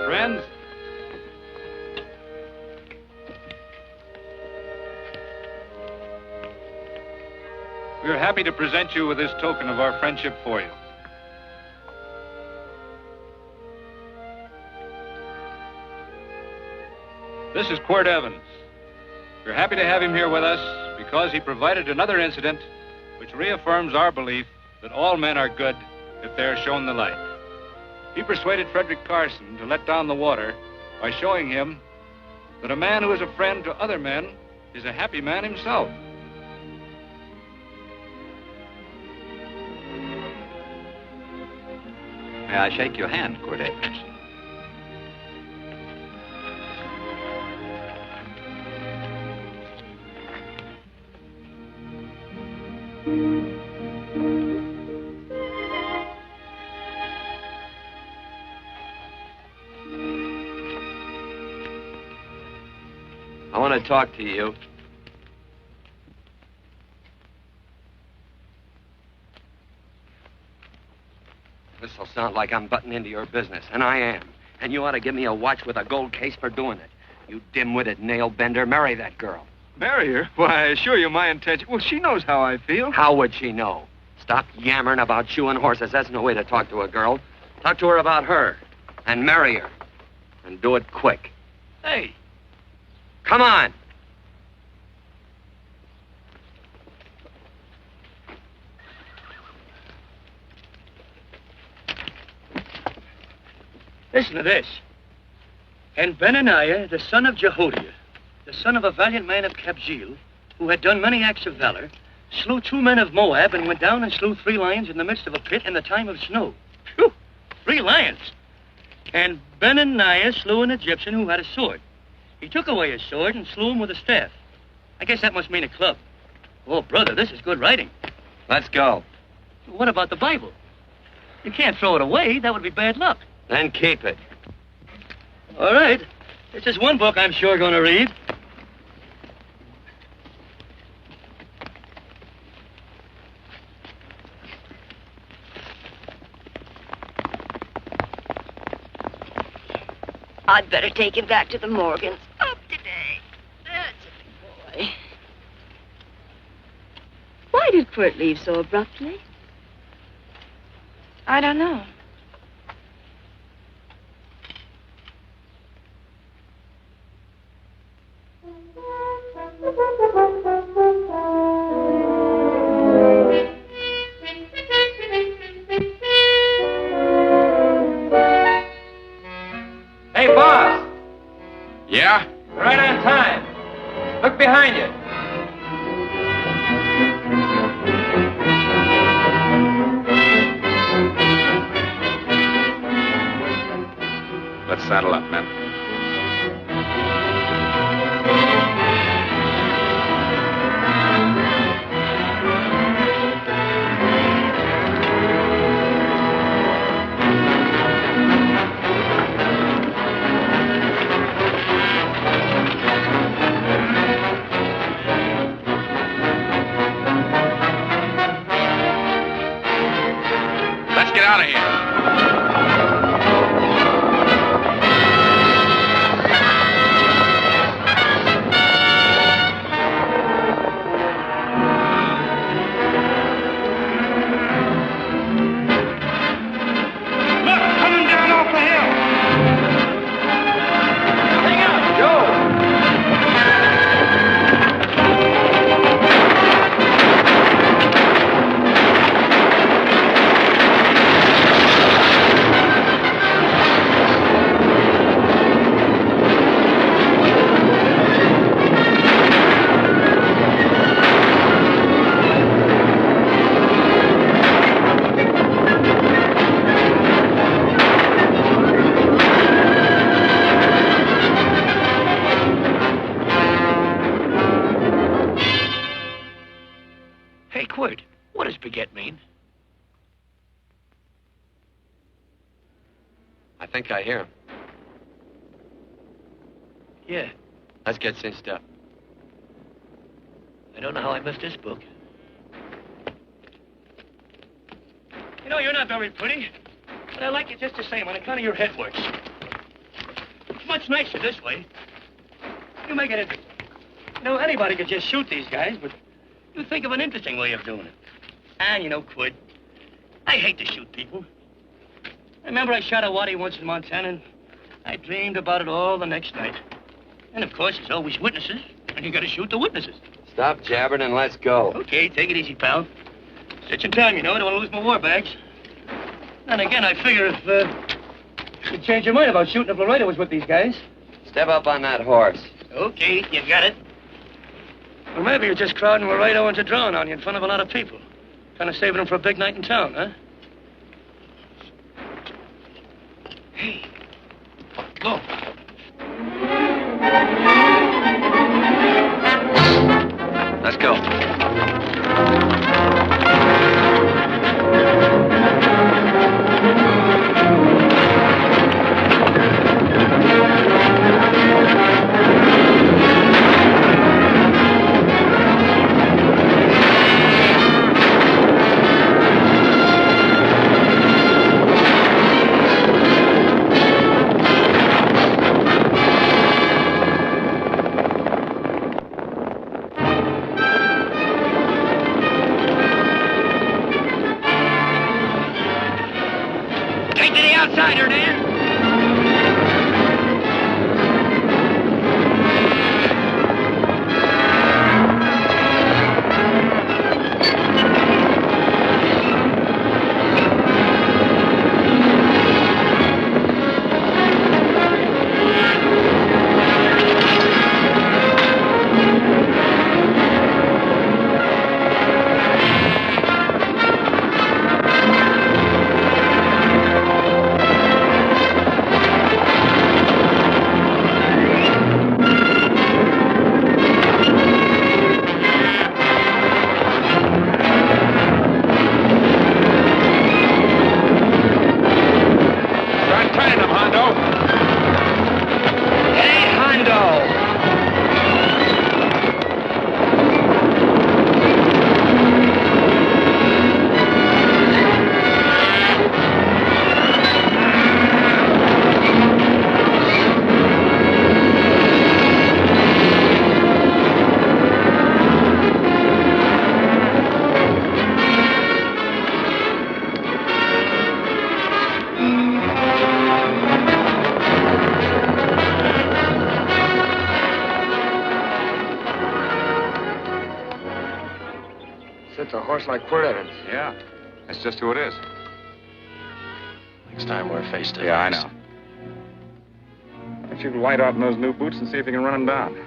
Friends, we are happy to present you with this token of our friendship for you. This is Quirt Evans. We're happy to have him here with us because he provided another incident which reaffirms our belief that all men are good if they are shown the light. He persuaded Frederick Carson to let down the water by showing him that a man who is a friend to other men is a happy man himself. May I shake your hand, Quirt Evans? I want to talk to you. This'll sound like I'm butting into your business, and I am. And you ought to give me a watch with a gold case for doing it. You dim-witted nail-bender, marry that girl. Marry her? Why, I assure you my intention... Well, she knows how I feel. How would she know? Stop yammering about shoeing horses. That's no way to talk to a girl. Talk to her about her. And marry her. And do it quick. Hey. Come on. Listen to this. And Benaniah, the son of Jehoiada, the son of a valiant man of Kabzeel, who had done many acts of valor, slew 2 men of Moab and went down and slew 3 lions in the midst of a pit in the time of snow. Phew! 3 lions! And Benaniah slew an Egyptian who had a sword. He took away his sword and slew him with a staff. I guess that must mean a club. Oh, brother, this is good writing. Let's go. What about the Bible? You can't throw it away. That would be bad luck. Then keep it. All right. This is one book I'm sure going to read. I'd better take him back to the Morgans. Up today. That's a big boy. Why did Quirt leave so abruptly? I don't know. Hey, boss! Yeah? Right on time. Look behind you. Let's saddle up, men. Let's get out of here. I think I hear him. Yeah. Let's get cinched up. I don't know how I missed this book. You know, you're not very pretty, but I like you just the same on account of your head works. It's much nicer this way. You make it interesting. You know, anybody could just shoot these guys, but you think of an interesting way of doing it. And, you know, Quirt, I hate to shoot people. I remember I shot a waddy once in Montana, and I dreamed about it all the next night. And, of course, there's always witnesses, and you gotta shoot the witnesses. Stop jabbering and let's go. Okay, take it easy, pal. Stitch in time, you know. I don't want to lose my war bags. And again, I figure if you'd change your mind about shooting if Laredo was with these guys. Step up on that horse. Okay, you got it. Or maybe you're just crowding Laredo into drawing on you in front of a lot of people. Kind of saving them for a big night in town, huh? Hey, go. Let's go. horse like Quirt Evans. Yeah. That's just who it is. Next time we're face to face. Yeah, I know. Why don't you light out in those new boots and see if you can run him down?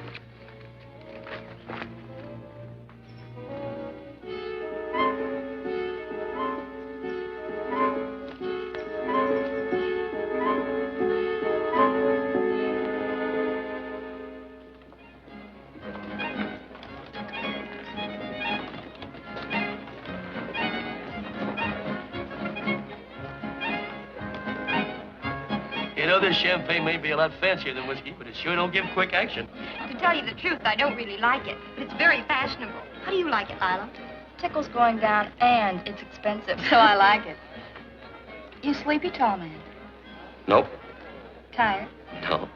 You know, this champagne may be a lot fancier than whiskey, but it sure don't give quick action. To tell you the truth, I don't really like it, but it's very fashionable. How do you like it, Lila? Tickle's going down, and it's expensive, so I like it. You sleepy, tall man? Nope. Tired? No.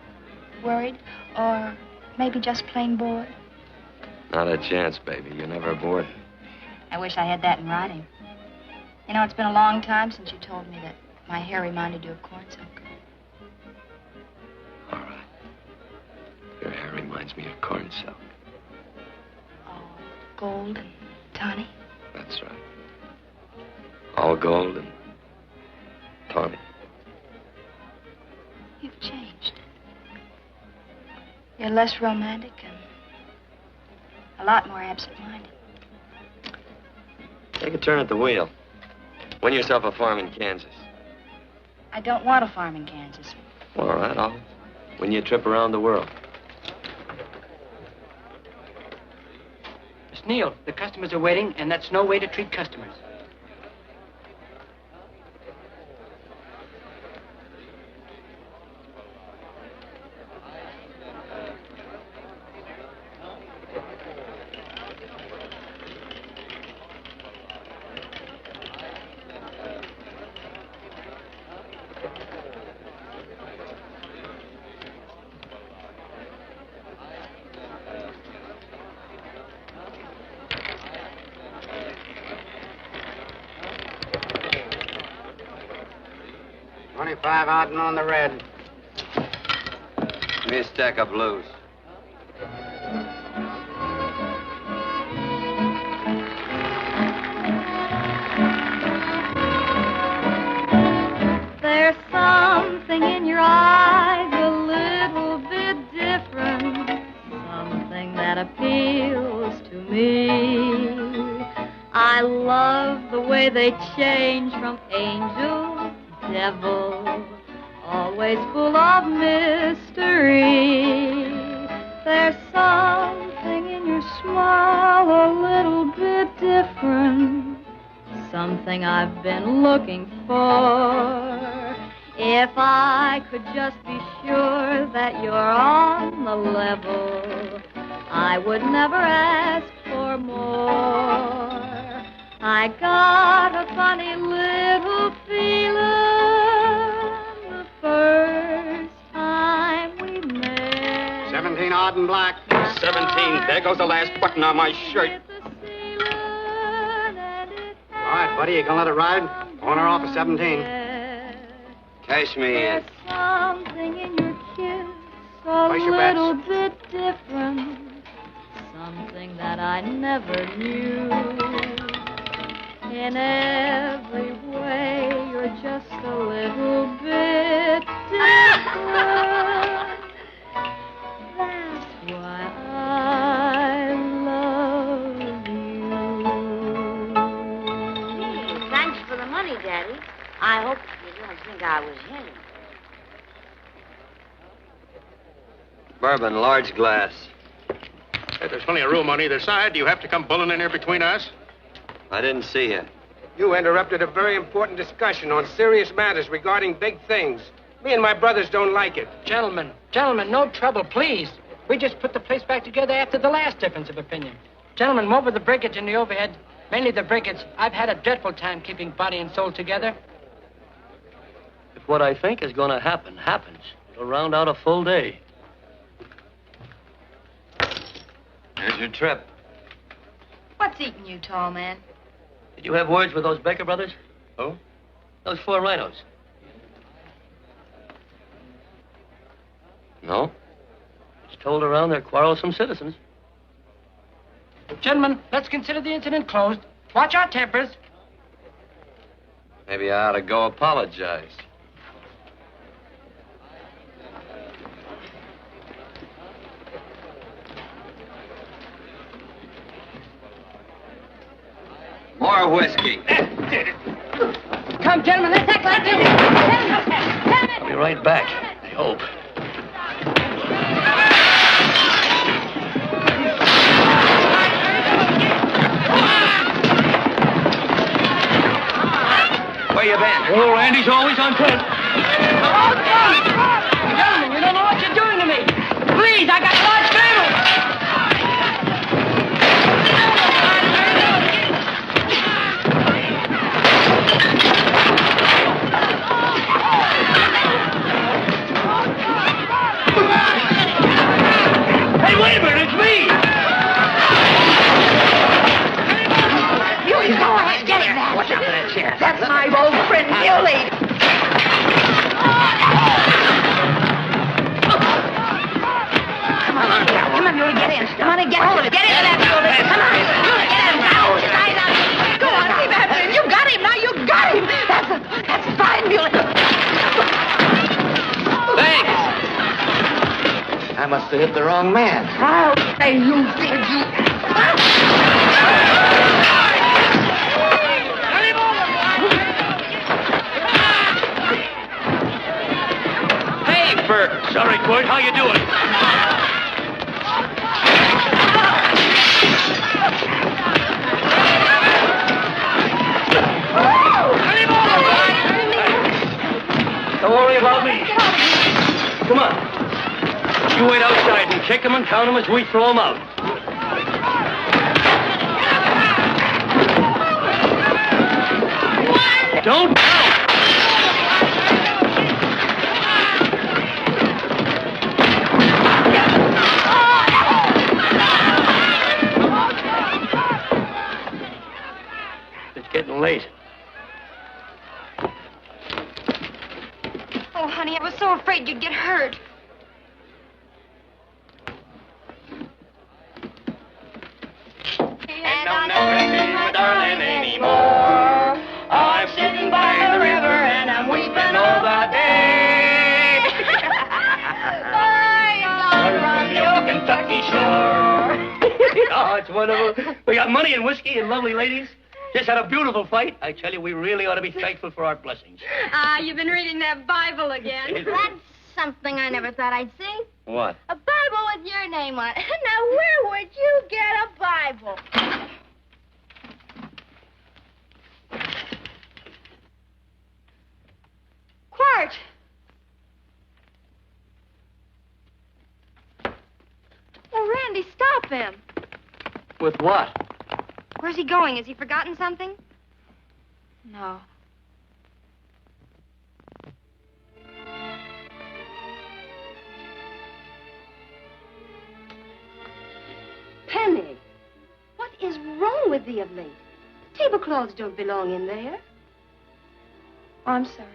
Worried? Or maybe just plain bored? Not a chance, baby. You're never bored. I wish I had that in writing. You know, it's been a long time since you told me that my hair reminded you of corn silk. All right. Your hair reminds me of corn silk. Oh, gold and tawny? That's right. All gold and tawny. You've changed. You're less romantic and a lot more absent-minded. Take a turn at the wheel. Win yourself a farm in Kansas. I don't want a farm in Kansas. Well, all right, I'll win you a trip around the world. Miss Neal, the customers are waiting, and that's no way to treat customers. Out and on the red. Give me a stack of blues. There's something in your eyes a little bit different, something that appeals to me. I love the way they change from angel to devil, always full of mystery. There's something in your smile a little bit different, something I've been looking for. If I could just be sure that you're on the level, I would never ask for more. I got a funny little feeling the first time we met. 17 odd and black. 17. There goes the last button on my shirt. All right, buddy, you gonna let it ride? On or off of 17. Cash me in. Something in your kiss a little bit different, something that I never knew. In every way, you're just a little bit different. That's why I love you. Thanks for the money, Daddy. I hope you don't think I was him. Bourbon, large glass. Hey, there's plenty of room on either side. Do you have to come bulling in here between us? I didn't see you. You interrupted a very important discussion on serious matters regarding big things. Me and my brothers don't like it. Gentlemen, no trouble, please. We just put the place back together after the last difference of opinion. Gentlemen, what with the breakage and the overhead, mainly the breakage, I've had a dreadful time keeping body and soul together. If what I think is going to happen happens, it'll round out a full day. Here's your trip. What's eating you, tall man? Did you have words with those Baker brothers? Who? Those 4 rhinos. No. It's told around they're quarrelsome citizens. Gentlemen, let's consider the incident closed. Watch our tempers. Maybe I ought to go apologize. More whiskey. Come, gentlemen, let's act like this. I'll be right back, I hope. Where you been? Oh, Randy's always on front. Gentlemen, you don't know what you're doing to me. Please, I got a large family. Hey, wait a minute, it's me! You go ahead, get him, man. Watch out for that chair. That's my old friend, Neal. Come on, Muley, get in. Come on and get hold of it. Get into that building. Come on. Muley, get in. Now, his eyes out. Go on, keep after him. You got him. Now you got him. That's fine, Muley. Thanks. I must have hit the wrong man. I'll say you did, you. Hey, Bert. Sorry, Quirt. How you doing? Don't worry about me. Come on. You wait outside and kick them and count them as we throw them out. Don't count. It's getting late. Oh, honey, I was so afraid you'd get hurt. And I'll never see my darling anymore. I'm sitting by the river and I'm weeping all the day. From your Kentucky shore. Oh, it's wonderful. We got money and whiskey and lovely ladies. Just had a beautiful fight. I tell you, we really ought to be thankful for our blessings. You've been reading that Bible again. That's something I never thought I'd see. What? A Bible with your name on it. Now, where would you get a Bible? Quirt! Oh, Randy, stop him. With what? Where's he going? Has he forgotten something? No. Penny, what is wrong with thee of late? Tablecloths don't belong in there. Oh, I'm sorry.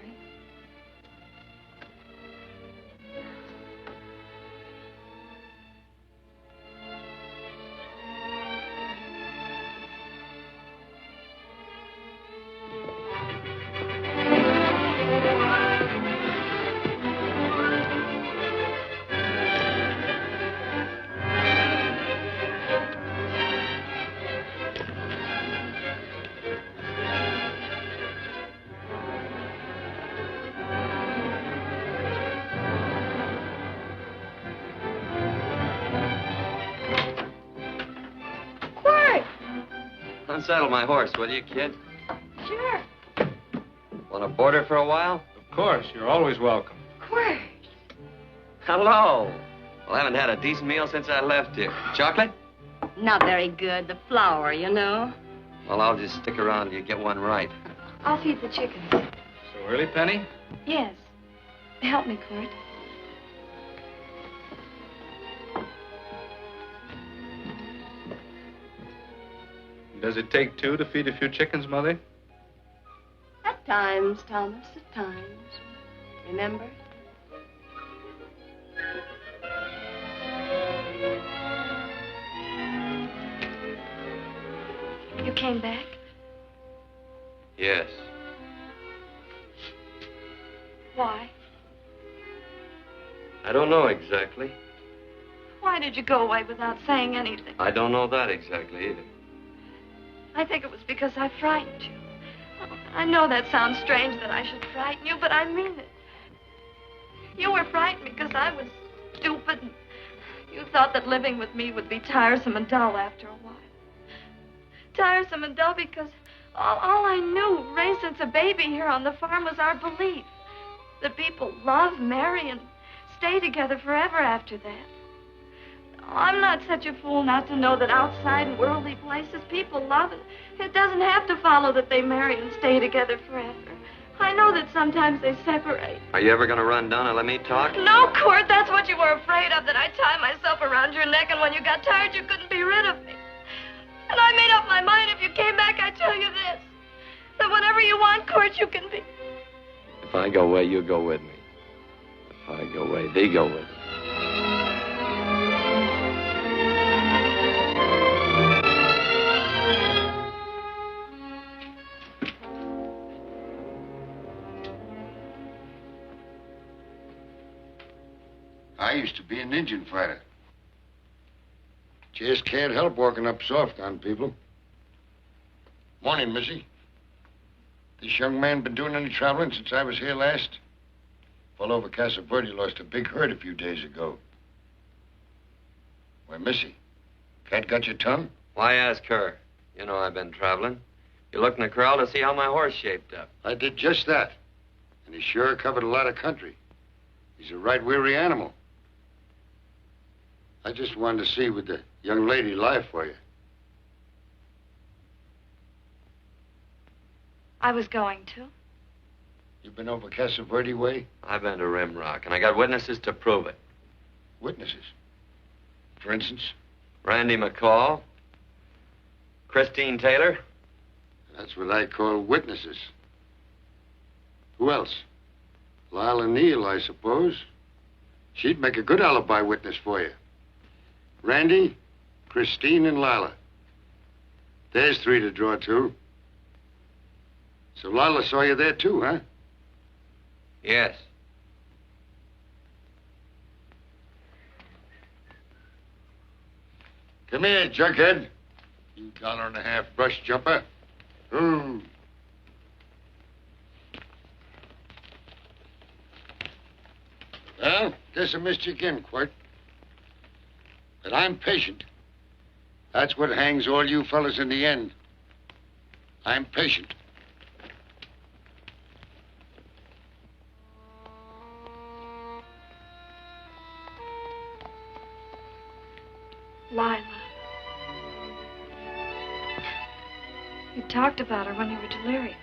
Unsaddle my horse, will you, kid? Sure. Want to board her for a while? Of course. You're always welcome. Quirt. Hello. Well, I haven't had a decent meal since I left here. Chocolate? Not very good. The flour, you know. Well, I'll just stick around till you get one right. I'll feed the chickens. So early, Penny? Yes. Help me, Quirt. Does it take two to feed a few chickens, Mother? At times, Thomas, at times. Remember? You came back? Yes. Why? I don't know exactly. Why did you go away without saying anything? I don't know that exactly either. I think it was because I frightened you. I know that sounds strange that I should frighten you, but I mean it. You were frightened because I was stupid. And you thought that living with me would be tiresome and dull after a while. Tiresome and dull because all I knew, raised since a baby here on the farm, was our belief that people love, marry, and stay together forever after that. I'm not such a fool not to know that outside in worldly places people love, and it doesn't have to follow that they marry and stay together forever. I know that sometimes they separate. Are you ever going to run down and let me talk? No, Quirt, that's what you were afraid of, that I'd tie myself around your neck, and when you got tired, you couldn't be rid of me. And I made up my mind if you came back, I'd tell you this, that whenever you want, Quirt, you can be. If I go away, you go with me. If I go away, they go with me. I used to be an Indian fighter. Just can't help walking up soft on people. Morning, Missy. This young man been doing any traveling since I was here last? Fellow over Casa Verde lost a big herd a few days ago. Why, Missy, cat got your tongue? Why ask her? You know I've been traveling. You looked in the corral to see how my horse shaped up. I did just that. And he sure covered a lot of country. He's a right weary animal. I just wanted to see would the young lady lie for you. I was going to. You've been over Casa Verde way? I've been to Rim Rock, and I got witnesses to prove it. Witnesses? For instance? Randy McCall, Christine Taylor. That's what I call witnesses. Who else? Lila Neal, I suppose. She'd make a good alibi witness for you. Randy, Christine, and Lila. There's three to draw to. So Lila saw you there too, huh? Yes. Come here, junkhead. You $1.50 brush jumper. Ooh. Well, guess I missed you again, Quirt. But I'm patient. That's what hangs all you fellas in the end. I'm patient. Lila. You talked about her when you were delirious.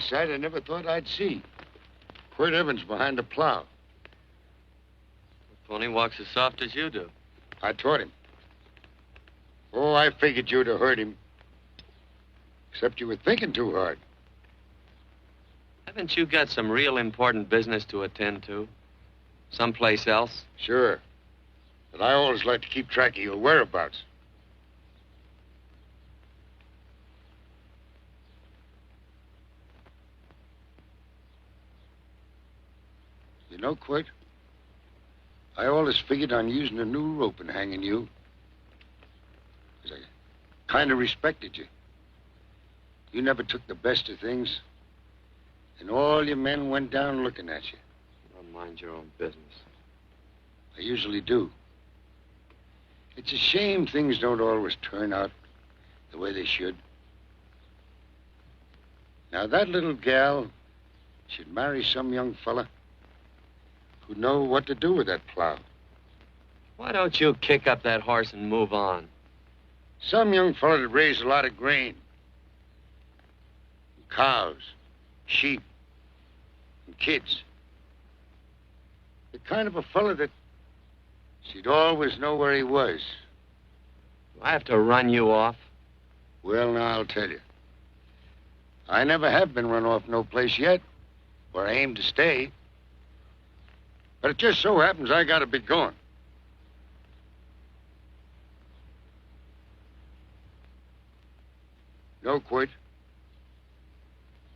sight I never thought I'd see. Quirt Evans behind the plow. The pony walks as soft as you do. I taught him. Oh, I figured you'd have hurt him. Except you were thinking too hard. Haven't you got some real important business to attend to? Someplace else? Sure. But I always like to keep track of your whereabouts. You know, Quirt, I always figured on using a new rope and hanging you. 'Cause I kind of respected you. You never took the best of things. And all your men went down looking at you. Don't mind your own business. I usually do. It's a shame things don't always turn out the way they should. Now, that little gal should marry some young fella who'd know what to do with that plow. Why don't you kick up that horse and move on? Some young fella that raised a lot of grain. And cows, sheep, and kids. The kind of a fella that she'd always know where he was. Do I have to run you off? Well, now, I'll tell you. I never have been run off no place yet, where I aim to stay. But it just so happens I gotta be going. No, Quirt.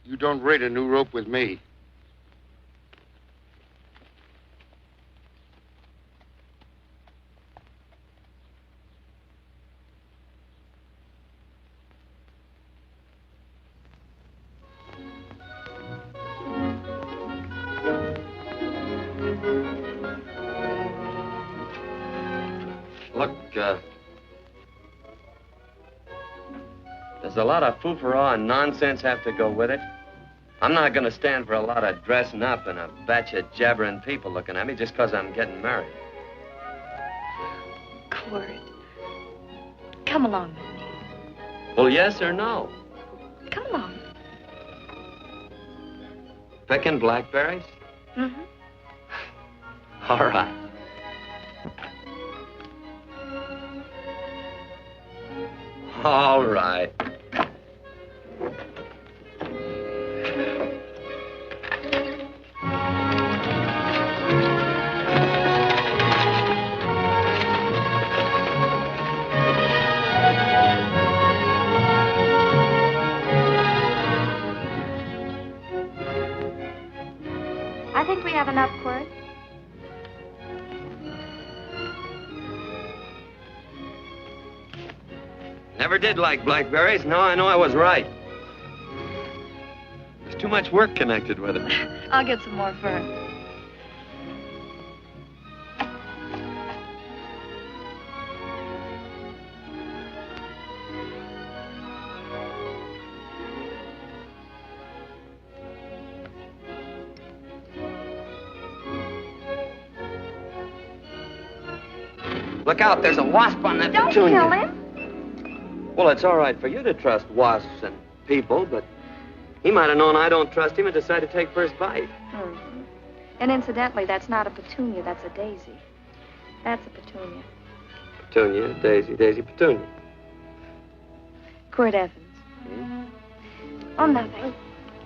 You don't raid a new rope with me. Look, there's a lot of foo-for-all and nonsense have to go with it. I'm not going to stand for a lot of dressing up and a batch of jabbering people looking at me just because I'm getting married. Quirt, come along with me. Well, yes or no? Come along. Picking blackberries? Mm-hmm. All right. All right. I think we have enough, Quirt. Never did like blackberries. Now I know I was right. There's too much work connected with it. I'll get some more fern. Look out, there's a wasp on that Don't petunia. kill him. Well, it's all right for you to trust wasps and people, but he might have known I don't trust him and decided to take first bite. Mm-hmm. And incidentally, that's not a petunia, that's a daisy. That's a petunia. Petunia, daisy, daisy, petunia. Quirt Evans. Oh, nothing.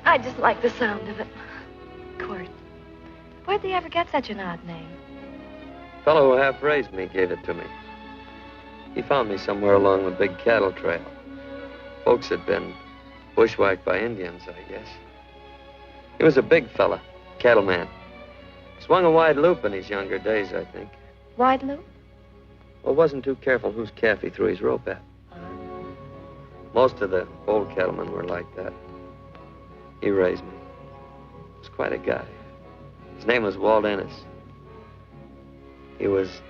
I just like the sound of it. Quirt. Where'd they ever get such an odd name? The fellow who half raised me gave it to me. He found me somewhere along the big cattle trail. Folks had been bushwhacked by Indians, I guess. He was a big fella, cattleman. Swung a wide loop in his younger days, I think. Wide loop? Well, wasn't too careful whose calf he threw his rope at. Most of the old cattlemen were like that. He raised me. He was quite a guy. His name was Walt Ennis. He was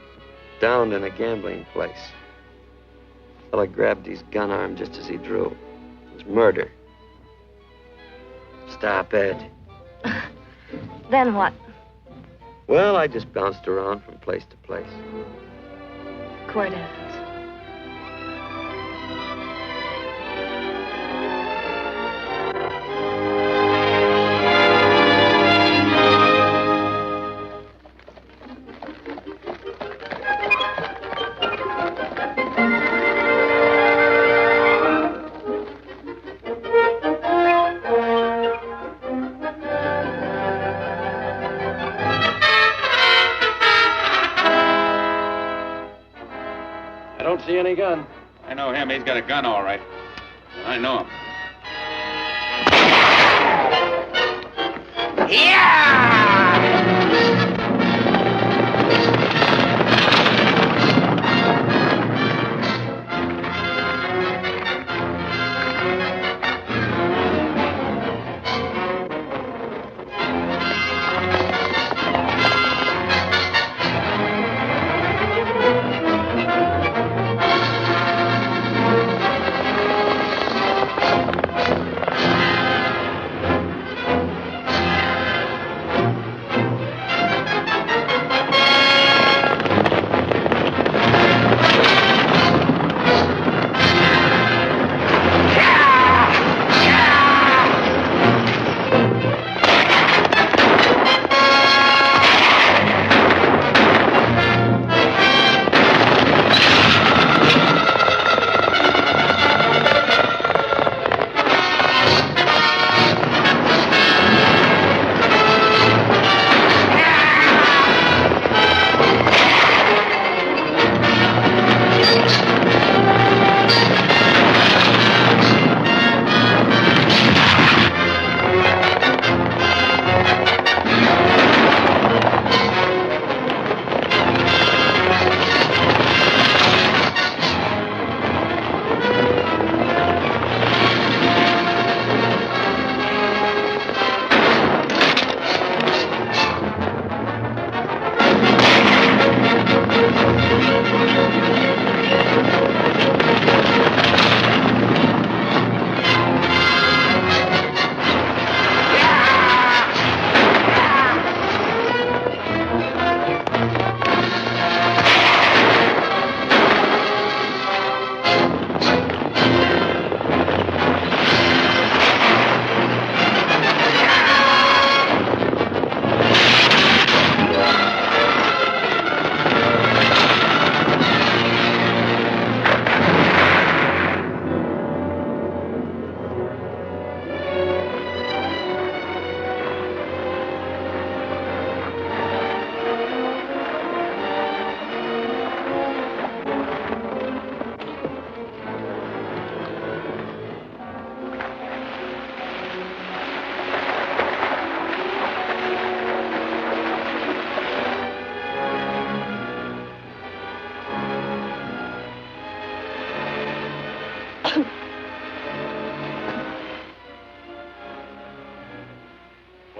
downed in a gambling place. The fella grabbed his gun arm just as he drew. It was murder. Stop it. Then what? Well, I just bounced around from place to place. Quirt Evans. don't see any gun. I know him. He's got a gun, all right. I know him.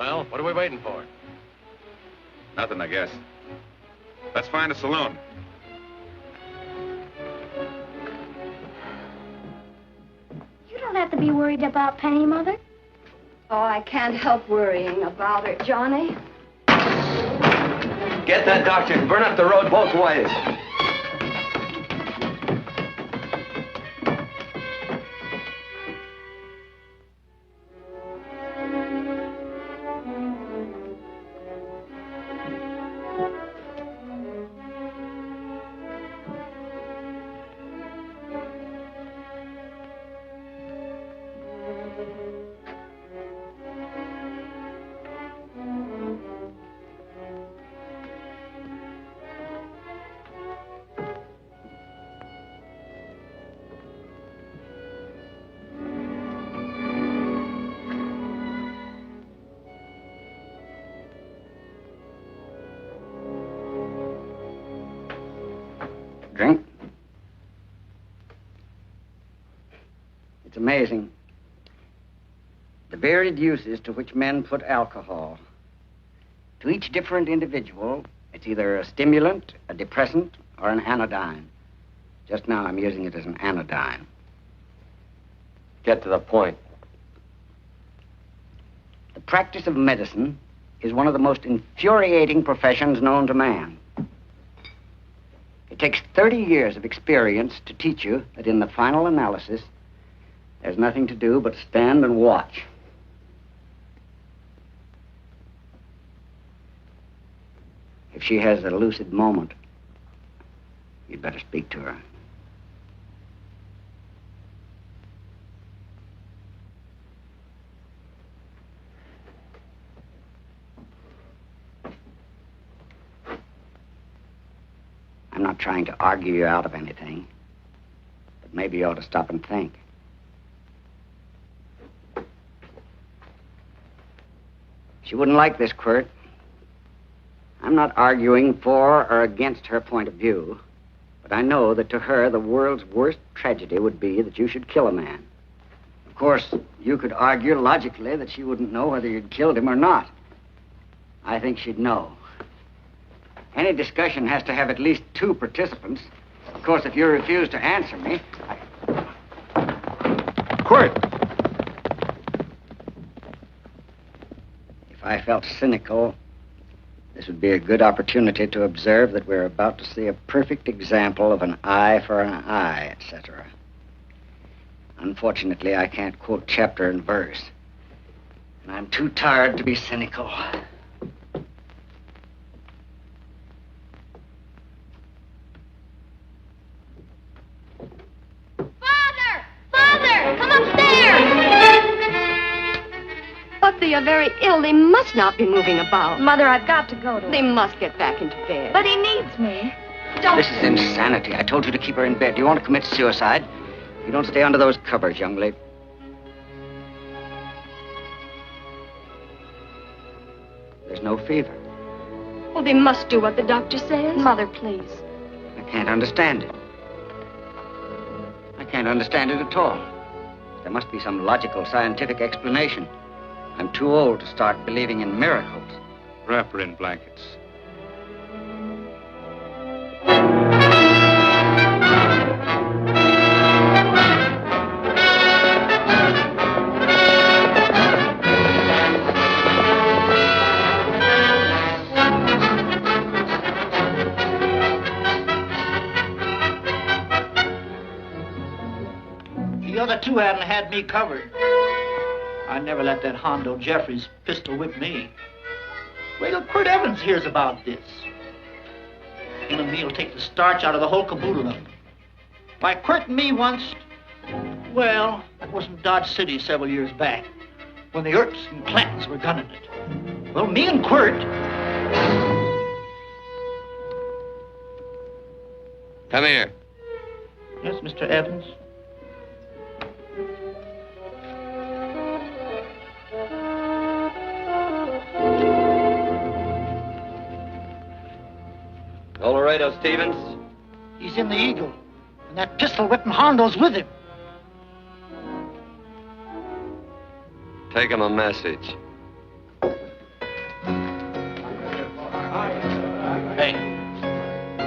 Well, what are we waiting for? Nothing, I guess. Let's find a saloon. You don't have to be worried about Penny, Mother. Oh, I can't help worrying about her, Johnny. Get that doctor and burn up the road both ways. Drink? It's amazing. The varied uses to which men put alcohol. To each different individual, it's either a stimulant, a depressant, or an anodyne. Just now, I'm using it as an anodyne. Get to the point. The practice of medicine is one of the most infuriating professions known to man. It takes 30 years of experience to teach you that in the final analysis, there's nothing to do but stand and watch. If she has a lucid moment, you'd better speak to her. I'm not trying to argue you out of anything. But maybe you ought to stop and think. She wouldn't like this, Quirt. I'm not arguing for or against her point of view, but I know that to her the world's worst tragedy would be that you should kill a man. Of course, you could argue logically that she wouldn't know whether you'd killed him or not. I think she'd know. Any discussion has to have at least two participants. Of course, if you refuse to answer me... Quirt! If I felt cynical, this would be a good opportunity to observe that we're about to see a perfect example of an eye for an eye, etc. Unfortunately, I can't quote chapter and verse, and I'm too tired to be cynical. Father, come upstairs! But they are very ill. They must not be moving about. Mother, I've got to go to They must get back into bed. But he needs me. This is insanity. I told you to keep her in bed. Do you want to commit suicide? You don't stay under those covers, young lady. There's no fever. Well, they must do what the doctor says. Mother, please. I can't understand it. I can't understand it at all. There must be some logical, scientific explanation. I'm too old to start believing in miracles. Wrap her in blankets. The other two hadn't had me covered. I never let that Hondo Jeffries pistol whip me. Wait till Quirt Evans hears about this. Him and me'll take the starch out of the whole caboodle of them. Why, Quirt and me once... Well, that was in Dodge City several years back, when the Earps and Clantons were gunning it. Well, me and Quirt... Come here. Yes, Mr. Evans? Laredo, Stevens. He's in the Eagle, and that pistol-whipping Hondo's with him. Take him a message. Hey,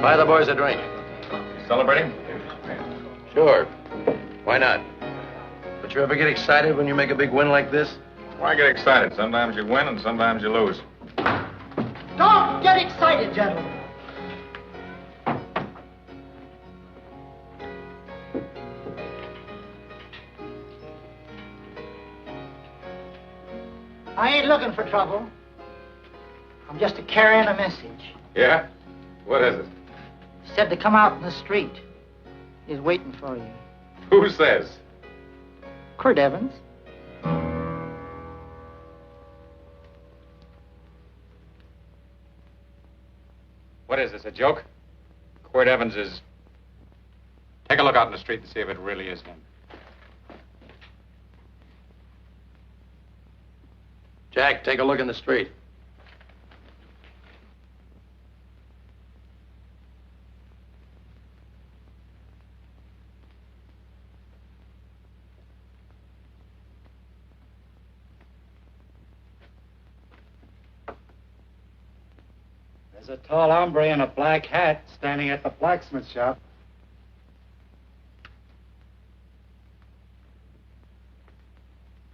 buy the boys a drink. Celebrating? Sure. Why not? But you ever get excited when you make a big win like this? Why get excited? Sometimes you win and sometimes you lose. Don't get excited, gentlemen. I ain't looking for trouble. I'm just carrying a message. Yeah? What is it? He said to come out in the street. He's waiting for you. Who says? Quirt Evans. What is this, a joke? Quirt Evans is... Take a look out in the street and see if it really is him. Jack, take a look in the street. There's a tall hombre in a black hat standing at the blacksmith shop.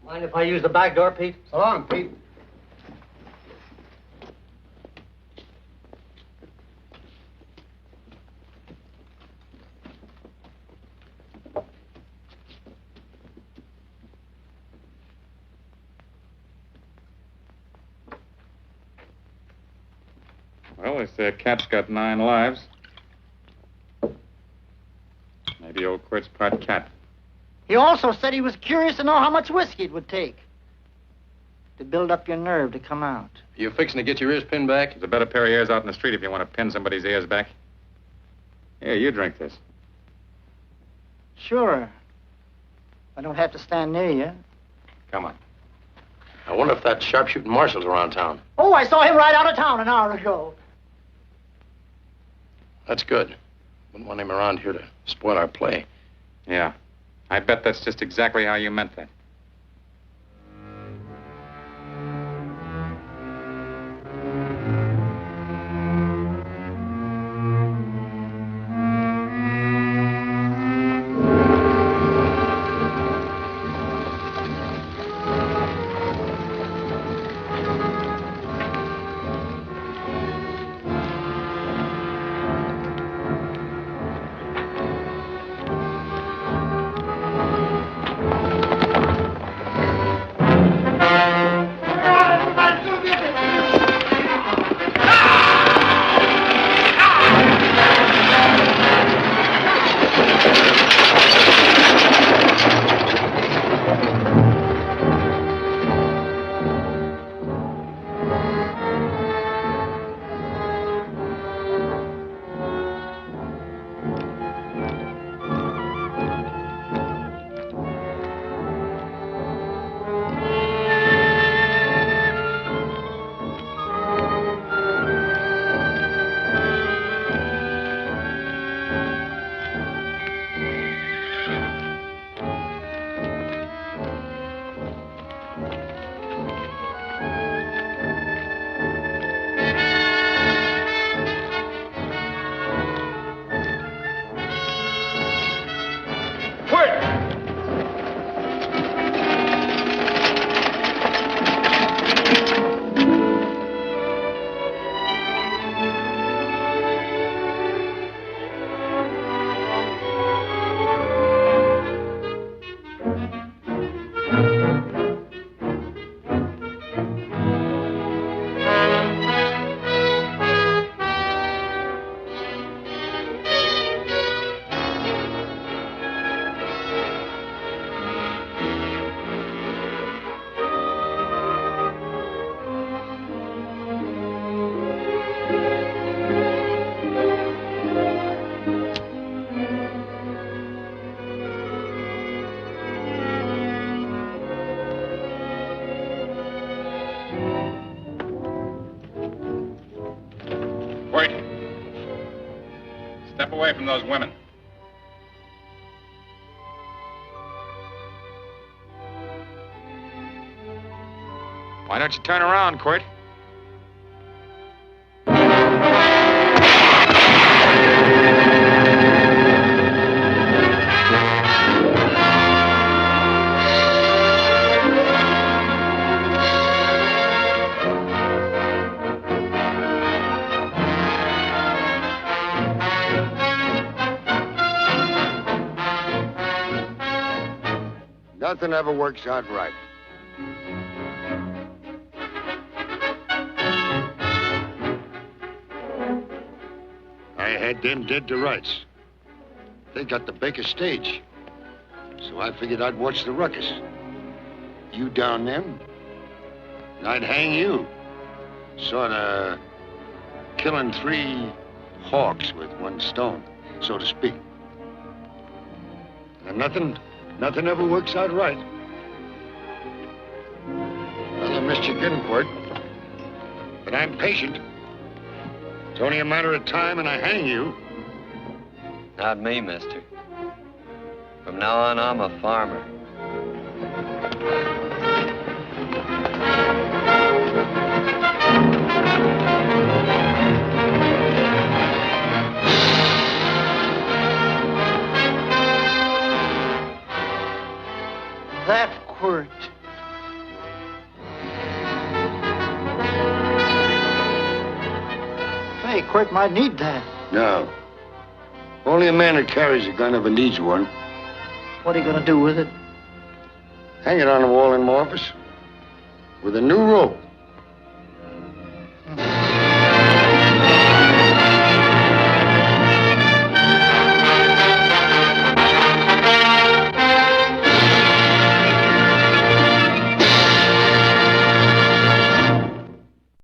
Mind if I use the back door, Pete? So long, Pete. Well, they say a cat's got 9 lives. Maybe old Quirt's part cat. He also said he was curious to know how much whiskey it would take to build up your nerve to come out. Are you fixing to get your ears pinned back? There's a better pair of ears out in the street if you want to pin somebody's ears back. Here, you drink this. Sure. I don't have to stand near you. Come on. I wonder if that sharpshooting Marshal's around town. Oh, I saw him ride out of town an hour ago. That's good. Wouldn't want him around here to spoil our play. Yeah. I bet that's just exactly how you meant that. Step away from those women. Why don't you turn around, Quirt? Nothing ever works out right. I had them dead to rights. They got the Baker stage. So I figured I'd watch the ruckus. You down them, and I'd hang you. Sorta killing three hawks with one stone, so to speak. And nothing ever works out right. Well, I missed you getting for it. But I'm patient. It's only a matter of time and I hang you. Not me, mister. From now on, I'm a farmer. That Quirt. Say, Quirt might need that. No. Only a man that carries a gun ever needs one. What are you gonna do with it? Hang it on the wall in my office with a new rope.